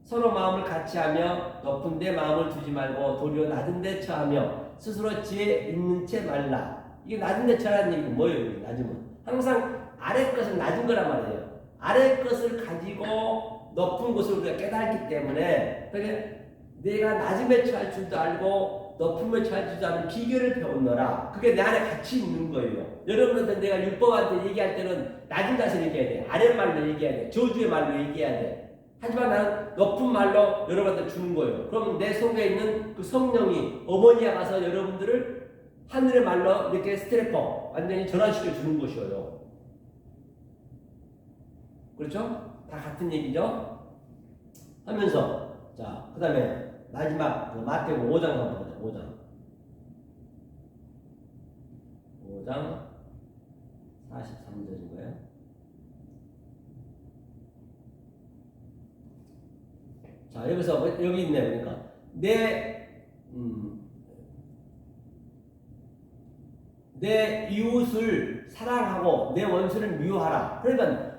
서로 마음을 같이 하며 높은 데 마음을 두지 말고 도리어 낮은 데 처하며 스스로 지혜 있는 채 말라. 이게 낮은 데 처하라는 얘기는 뭐예요? 낮으면 항상 아래 것은 낮은 거란 말이에요. 아래 것을 가지고 높은 것을 우리가 깨닫기 때문에 그러니까 내가 낮음에 처할 줄도 알고 높음에 처할 줄도 아는 비결을 배웠노라. 그게 내 안에 같이 있는 거예요. 여러분한테 내가 율법한테 얘기할 때는 낮은 자세로 얘기해야 돼. 아랫말로 얘기해야 돼. 저주의 말로 얘기해야 돼. 하지만 나는 높은 말로 여러분한테 주는 거예요. 그럼 내 속에 있는 그 성령이 어머니가 가서 여러분들을 하늘의 말로 이렇게 스트레퍼 완전히 전환시켜 주는 것이에요. 그렇죠? 다 같은 얘기죠? 하면서 자, 그 다음에 마지막 마태복음 5장 한번 보자. 5장 43절인 거예요. 자, 여기서 여기 있네요. 그러니까 내 이웃을 사랑하고 내 원수를 미워하라. 그러니까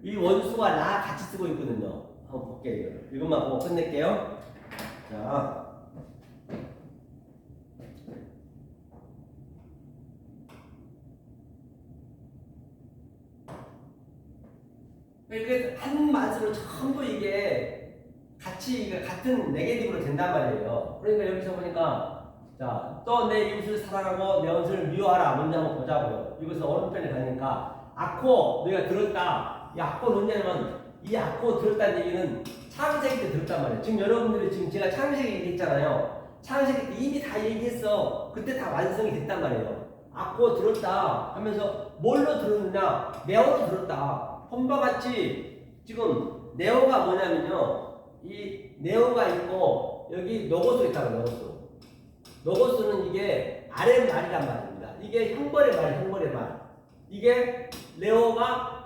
이 원수와 나 같이 쓰고 있거든요. 한번 볼게요. 이것만 보고 끝낼게요. 자, 이게 한 맛으로 전부 이게 같이 같은 네게티브로 된단 말이에요. 그러니까 여기서 보니까 자, 또 내 이웃을 사랑하고 내 원수를 미워하라. 먼저 한번 보자고요. 이것은 오른편에 가니까 아코 너희가 들었다. 이 아코 뭐냐면 이 아코 들었다는 얘기는 창세기 때 들었단 말이에요. 지금 여러분들이 지금 제가 창세기 얘기했잖아요. 창세기 때 이미 다 얘기했어. 그때 다 완성이 됐단 말이에요. 아코 들었다 하면서 뭘로 들었느냐? 네오로 들었다. 본바 같이 지금 네오가 뭐냐면요. 이 네오가 있고 여기 노고스가 있다고 노고스. 노고스는 이게 아랫말이란 말입니다. 이게 형벌의 말. 이게 네오가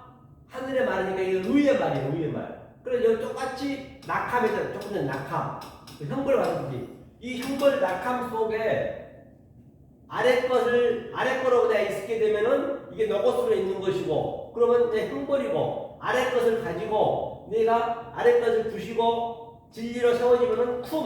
하늘의 말이니까 이게 의의 말이에요. 의의 말. 그래서 여기 똑같이 낙함에서 조금 전 낙함. 형벌 말이지. 이 형벌 낙함 속에 아래 거로 내가 있게 되면은 이게 노고스로 있는 것이고, 그러면 이제 형벌이고, 아래 것을 가지고 내가 아래 것을 부시고 진리로 세워지면은 쿰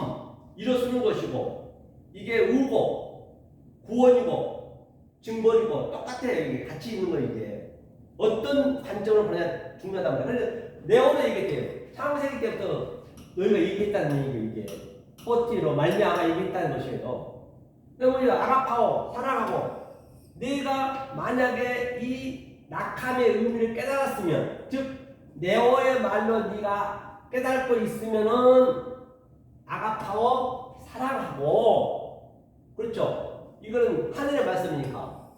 이로 쓰는 것이고, 이게 우고 구원이고 증벌이고 똑같아요. 이게 같이 있는 거. 이게 어떤 관점으로 보냐 중요하단 말이에요. 그래서 네오는 얘기했대요. 창세기 때부터 너희가 얘기했다는 얘기예요. 이게 포티로 말미암아 얘기했다는 것이에요. 그러면 우리가 아가파오 사랑하고 내가 만약에 이 낙함의 의미를 깨달았으면, 즉 네오의 말로 네가 깨닫고 있으면은 아가파오 사랑하고, 그렇죠? 이거는 하늘의 말씀이니까.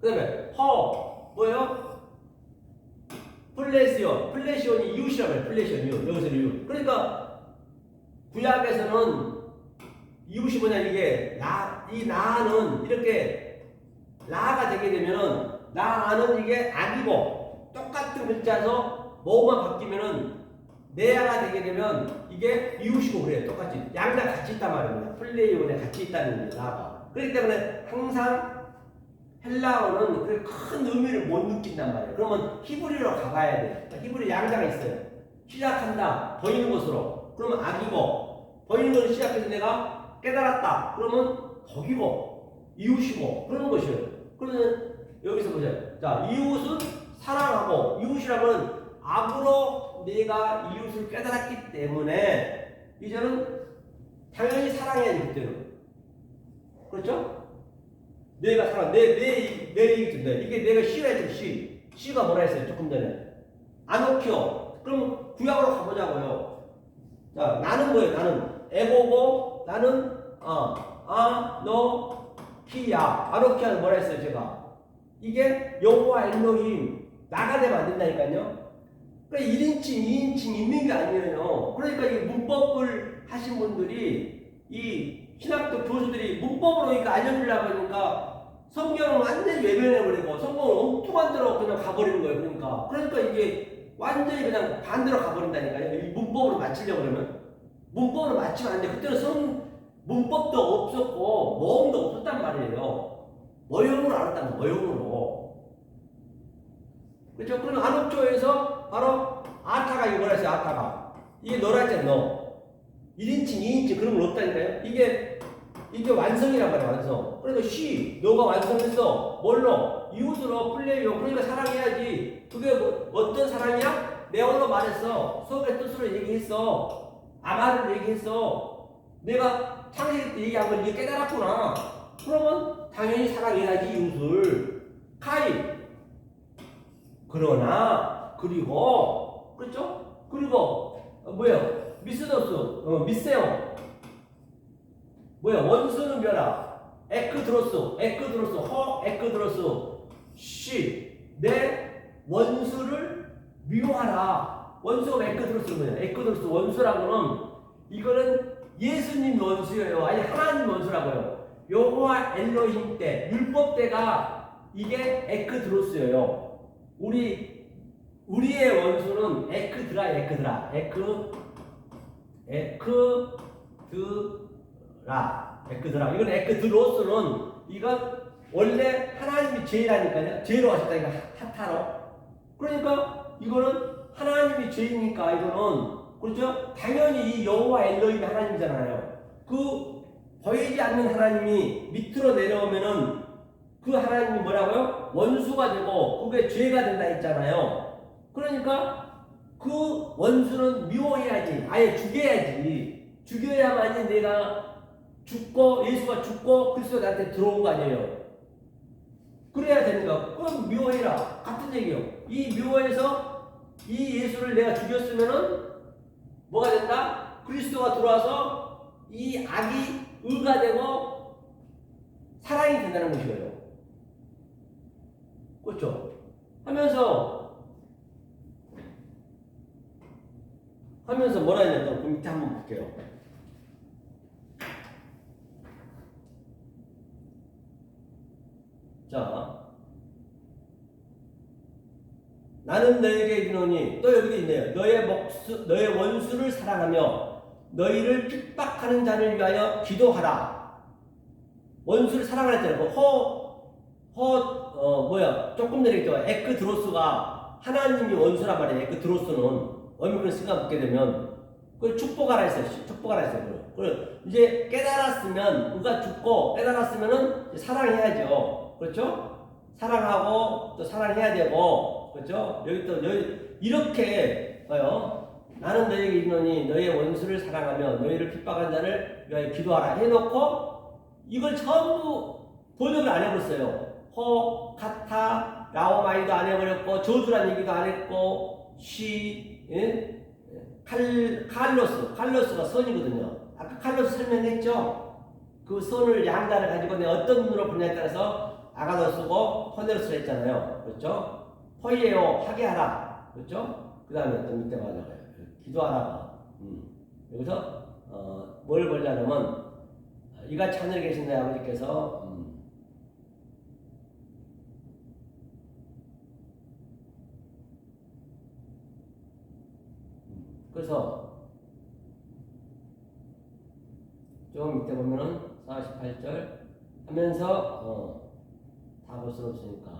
그 다음에 뭐예요? 플레시온이 이웃이라고 해요. 플레시온 이웃. 여기서 이웃. 그러니까 구약에서는 이웃이 뭐냐, 이게 이 나는 이렇게 라가 되게 되면은 나는 이게 악이고 똑같은 글자에서 뭐만 바뀌면은 내야가 되게 되면 이게 이웃이고 그래요. 똑같이 양자 같이 있단 말입니다. 플레이온에 같이 있다는 게 나가. 그렇기 때문에 항상 헬라어는 그렇게 큰 의미를 못 느낀단 말이에요. 그러면 히브리어로 가봐야 돼. 히브리 양자가 있어요. 시작한다. 보이는 것으로. 그러면 악이고 보이는 것을 시작해서 내가 깨달았다. 그러면 덕이고 이웃이고 그러는 것이에요. 그러면 여기서 보세요. 자, 이웃은 사랑하고 이웃이라면 악으로 내가 이웃을 깨달았기 때문에 이제는 당연히 사랑해야지 그때는. 그렇죠? 내가 사랑, 내 얘기 듣는다. 이게 내가 시라 했죠, 시. 시가 뭐라 했어요, 조금 전에. 아노키오. 그럼 구약으로 가보자고요. 자, 나는 뭐예요? 나는 에고고, 나는, 아노키야. 아노키야는 뭐라 했어요, 제가? 이게 여호와 엘로힘. 나가 되면 안 된다니까요. 그러니까 1인칭, 2인칭 있는 게 아니에요. 그러니까 이 문법을 하신 분들이, 이 신학교 교수들이 문법으로 그러니까 알려주려고 하니까 성경을 완전히 외면해버리고 성경을 엉뚱한 대로 그냥 가버리는 거예요. 그러니까 이게 완전히 그냥 반대로 가버린다니까요. 이 문법으로 맞추려고 그러면. 문법으로 맞추면 안 돼. 그때는 문법도 없었고 모음도 없었단 말이에요. 모형으로 알았다는 모형으로. 그렇죠? 그럼 안옥조에서 바로 아타가 이거 뭐라 했어요? 아타가. 이게 너라 했잖아, 너. 1인칭, 2인칭 그런 건 없다니까요. 이게 완성이란 말이야, 완성. 그러니까 너가 완성했어. 뭘로? 이웃으로 플레이어. 그러니까 사랑해야지. 그게 어떤 사랑이야? 내어로 말했어. 수업의 뜻으로 얘기했어. 아마를 얘기했어. 내가 창세기 때 얘기한 걸 이제 깨달았구나. 그러면 당연히 사랑해야지, 이웃을. 카이. 그리고, 그렇죠? 그리고, 미스더스, 미세오. 원수는 뭐라? 에크드로스, 내 원수를 미워하라. 원수가 에크드로스는 뭐예요? 에크드로스 원수라는 거는 이거는 예수님 원수예요. 아니 하나님 원수라고요. 여호와 엘로힘 때, 율법 때가 이게 에크드로스예요. 우리의 원수는 에크드라. 이건 에크드로스는 이건 원래 하나님이 죄라니까요. 죄로 하셨다니까 하타로. 그러니까 이거는 하나님이 죄이니까 이거는 그렇죠? 당연히 이 여호와 엘로힘이 하나님이잖아요. 그 보이지 않는 하나님이 밑으로 내려오면은 그 하나님이 뭐라고요? 원수가 되고 그게 죄가 된다 했잖아요. 그러니까 그 원수는 미워해야지. 아예 죽여야지. 죽여야만이 내가 죽고 예수가 죽고 그리스도가 나한테 들어온 거 아니에요. 그래야 됩니다. 그럼 미워해라. 같은 얘기예요. 이 미워해서 이 예수를 내가 죽였으면은 뭐가 된다? 그리스도가 들어와서 이 악이 의가 되고 사랑이 된다는 것이에요. 그렇죠? 하면서 뭐라 했냐? 그 밑에 한번 볼게요. 자, 나는 너에게 이르노니 또 여기도 있네요. 너의 원수를 사랑하며 너희를 핍박하는 자를 위하여 기도하라. 원수를 사랑하라 했잖아요. 조금 전에 있죠. 에크드로스가 하나님이 원수란 말이에요. 에크드로스는 어미그를 쓰가 붙게 되면 그걸 축복하라 했어요. 그걸 이제 깨달았으면 우리가 죽고 깨달았으면은 사랑해야죠. 그렇죠? 사랑하고 또 사랑해야 되고 그렇죠? 여기 이렇게 나는 너에게 이르노니 너의 원수를 사랑하며 너희를 핍박한 자를 위하여 기도하라 해놓고 이걸 전부 번역을 안 해버렸어요. 카타, 라오마이도 안 해버렸고 저주란 얘기도 안 했고 칼로스가 선이거든요. 아까 칼로스 설명했죠. 그 선을 양단을 가지고 내가 어떤 눈으로 보냐에 따라서 아가노스고 포네로스를 했잖아요. 그렇죠? 포이에요 하게 하라. 그렇죠? 그 다음에 또 밑에 가져가요. 기도하라. 여기서 뭘 보려면 이같이 하늘에 계신 내 아버지께서 그래서 좀 밑에 보면은 48절 하면서 다 볼 수는 없으니까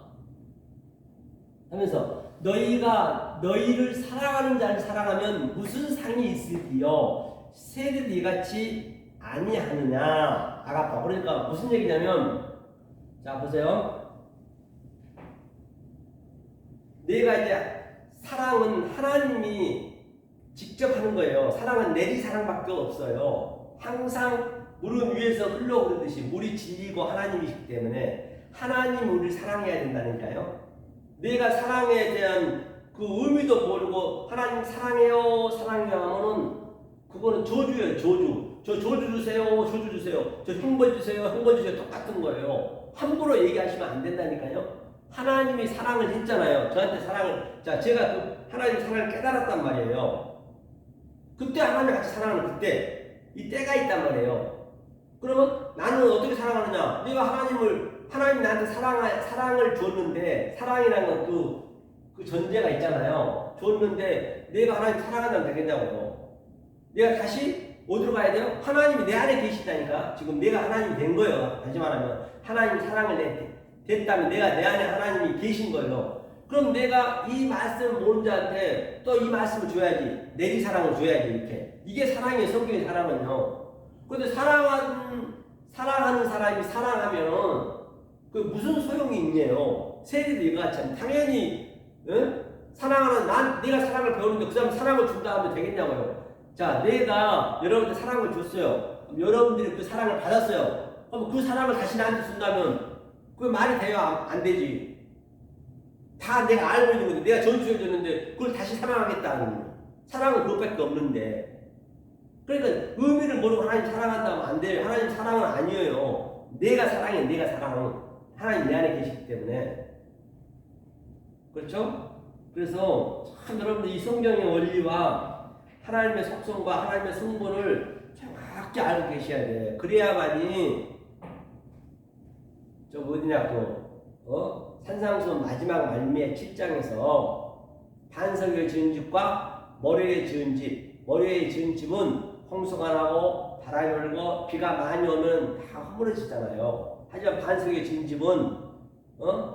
하면서 너희가 너희를 사랑하는 자를 사랑하면 무슨 상이 있을기요 세리도 이같이 아니하느냐. 아가파. 그러니까 무슨 얘기냐면 자 보세요. 내가 이제 사랑은 하나님이 직접 하는 거예요. 사랑은 내리사랑밖에 없어요. 항상 물은 위에서 흘러오르듯이 물이 진리고 하나님이시기 때문에 하나님 우리를 사랑해야 된다니까요. 내가 사랑에 대한 그 의미도 모르고 하나님 사랑해요 사랑해요 하면은 그거는 저주예요. 저주. 저 저주 주세요. 저주 주세요. 저 형벌 주세요. 형벌 주세요. 똑같은 거예요. 함부로 얘기하시면 안 된다니까요. 하나님이 사랑을 했잖아요. 저한테 사랑을. 자, 제가 그 하나님 사랑을 깨달았단 말이에요. 그때 하나님 같이 사랑하는 그때 이 때가 있단 말이에요. 그러면 나는 어떻게 사랑하느냐? 내가 하나님 나한테 사랑을 줬는데 사랑이라는 건 그 전제가 있잖아요. 줬는데 내가 하나님 사랑한다면 되겠냐고요. 내가 다시 어디로 가야 돼요? 하나님이 내 안에 계시다니까. 지금 내가 하나님이 된 거예요. 다시 말하면 하나님 사랑을 됐다면 내가 내 안에 하나님이 계신 거예요. 그럼 내가 이 말씀을 모르는 자한테 또 이 말씀을 줘야지. 내리사랑을 줘야지. 이렇게. 이게 사랑이에요. 성경의 사랑은요. 그런데 사랑하는 사람이 사랑하면 그 무슨 소용이 있냐요. 세리도 이거같이 당연히 사랑하는 내가 사랑을 배우는데 그 사람 사랑을 준다 하면 되겠냐고요. 자, 내가 여러분들 사랑을 줬어요. 여러분들이 그 사랑을 받았어요. 그럼 그 사랑을 다시 나한테 준다면 그게 말이 돼요? 안 되지. 다 내가 알고 있는 건데 내가 전수해 줬는데 그걸 다시 사랑하겠다는 사랑은 그것밖에 없는데 그러니까 의미를 모르고 하나님 사랑한다 하면 안 돼요. 하나님 사랑은 아니에요. 내가 사랑해. 내가 사랑은 하나님 내 안에 계시기 때문에 그렇죠? 그래서 참 여러분들 이 성경의 원리와 하나님의 속성과 하나님의 성분을 정확히 알고 계셔야 돼. 그래야만이 저 어디냐 산상수훈 마지막 말미에 7장에서 반석에 지은 집과 머리에 지은 집, 머리에 지은 집은 홍수가 나고 바람이 불고 비가 많이 오면 다 허물어지잖아요. 하지만 반석에 지은 집은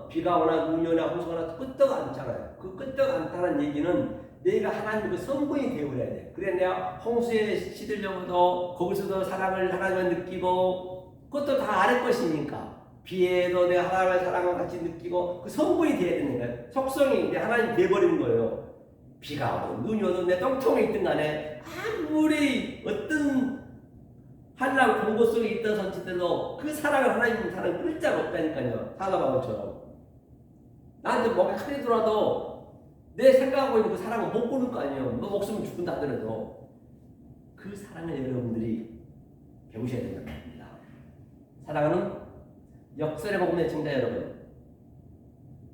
비가 오나 눈이 오나 홍수가 나도 끄떡 않잖아요. 그 끄떡 않다는 얘기는 내가 하나님 그 성분이 되어버려야 돼. 그래 내가 홍수에 시들려도 거기서도 사랑을 하나님을 느끼고 그것도 다 아래 것이니까 비에도 내가 하나님의 사랑을 같이 느끼고 그 성분이 돼야 되는 거예요. 속성이 이제 하나님 돼버리는 거예요. 비가 오든 눈이 오든 내 똥통에 있든 간에 아무리 어떤 한랑 공고 속에 있던 선지들도 그 사랑을 하나님 사랑을 끊을 자가 없다니까요. 사과방울처럼 나한테 목에 칼이 들어도 내 생각하고 있는 그 사랑을 못 보는 거 아니에요. 너 목숨을 죽는다 하더라도 그 사랑을 여러분들이 배우셔야 된다는 겁니다. 사랑하는 역설의 복음의 청자 여러분,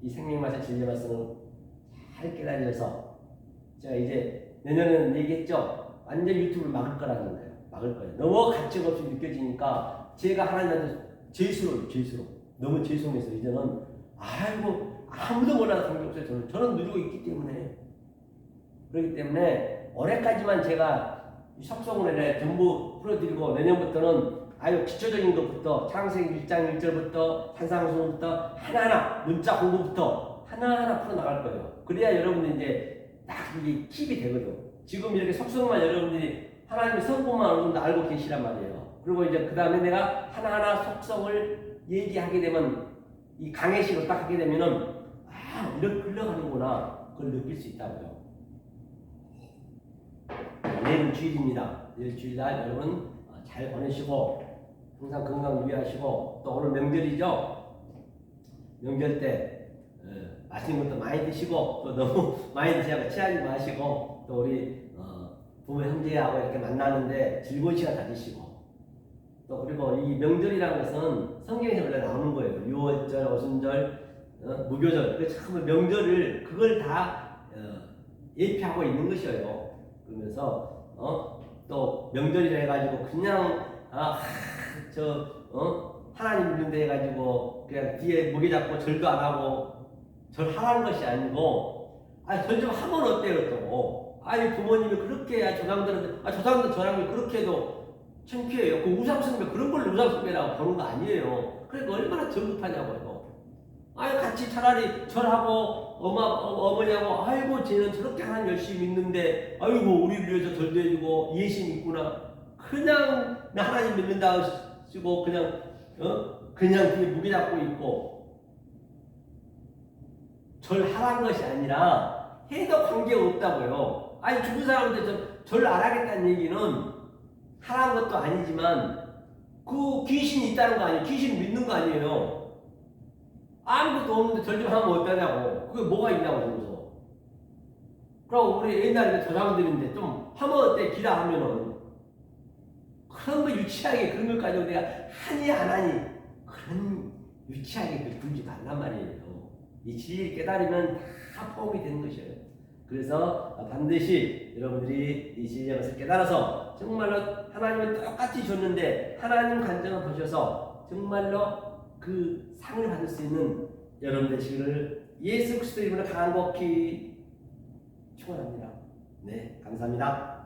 이 생명마사 진리 말씀을 잘 깨달으셔서 제가 이제 내년에는 얘기했죠. 완전 유튜브를 막을 거라는 거예요. 막을 거예요. 너무 가치가 없이 느껴지니까 제가 하나님한테 죄스러워요. 너무 죄송해서 이제는 아이고 아무도 몰라서 성경없어요. 저는 누리고 있기 때문에 그렇기 때문에 올해까지만 제가 이 석성을 전부 풀어드리고 내년부터는 아유 기초적인 것부터 창세기 1장 1절부터 산상수훈부터 하나하나 문자 공부부터 하나하나 풀어나갈 거예요. 그래야 여러분들 이제 딱 이게 팁이 되거든. 지금 이렇게 석성만 여러분들이 하나님의 성품만 어느 정도 알고 계시란 말이에요. 그리고 이제 그 다음에 내가 하나하나 속성을 얘기하게 되면 이 강해식을 딱 하게 되면은 이렇게 흘러가는구나 그걸 느낄 수 있다고요. 내일은 주일입니다. 내일 주일날 여러분 잘 보내시고 항상 건강 유의하시고 또 오늘 명절이죠. 명절 때 맛있는 것도 많이 드시고 또 너무 많이 드시고 취하지 마시고 또 우리 부모 형제하고 이렇게 만나는데 즐거운 시간 가지시고 또 그리고 이 명절이라는 것은 성경에서 원래 나오는 거예요. 유월절, 오순절, 무교절. 그 참 명절을 그걸 다 예표하고 있는 것이에요. 그러면서 또 명절이라 해가지고 그냥 하나님 믿는데 해가지고 그냥 뒤에 무게 잡고 절도 안 하고 절하라는 것이 아니고 절 좀 하면 어때요 또 아니 부모님이 그렇게 해야 조상들은 조상들 저랑이 그렇게 해도 창피해요. 그 우상숭배 그런 걸 우상숭배라고 보는 거 아니에요. 그러니까 얼마나 저급하냐고요. 아니 같이 차라리 절하고 어머니하고 아이고 쟤는 저렇게 하나님 열심히 믿는데 아이고 우리를 위해서 절도 해주고 예심 있구나. 그냥 나 하나님 믿는다 하시고 그냥 그냥 뒤에 무게 잡고 있고 절하라는 것이 아니라 해도 관계가 없다고요. 아니 죽은 사람한테 절 안 하겠다는 얘기는 하라는 것도 아니지만 그 귀신이 있다는 거 아니에요. 귀신 믿는 거 아니에요. 아무것도 없는데 절 좀 하면 어떠냐고. 그게 뭐가 있냐고 거기서. 그럼 우리 옛날에 조상들인데 좀 하면 어때 기라하면은 그런 거 유치하게 그런 것까지 내가 하니 안 하니 그런 유치하게 굴지 말란 말이에요. 이 진리를 깨달으면 다 포함이 되는 것이에요. 그래서 반드시 여러분들이 이 진리를 깨달아서 정말로 하나님은 똑같이 줬는데 하나님 관점을 보셔서 정말로 그 상을 받을 수 있는 여러분 되시기를 예수 그리스도 이름으로 간곡히 축원합니다. 네, 감사합니다.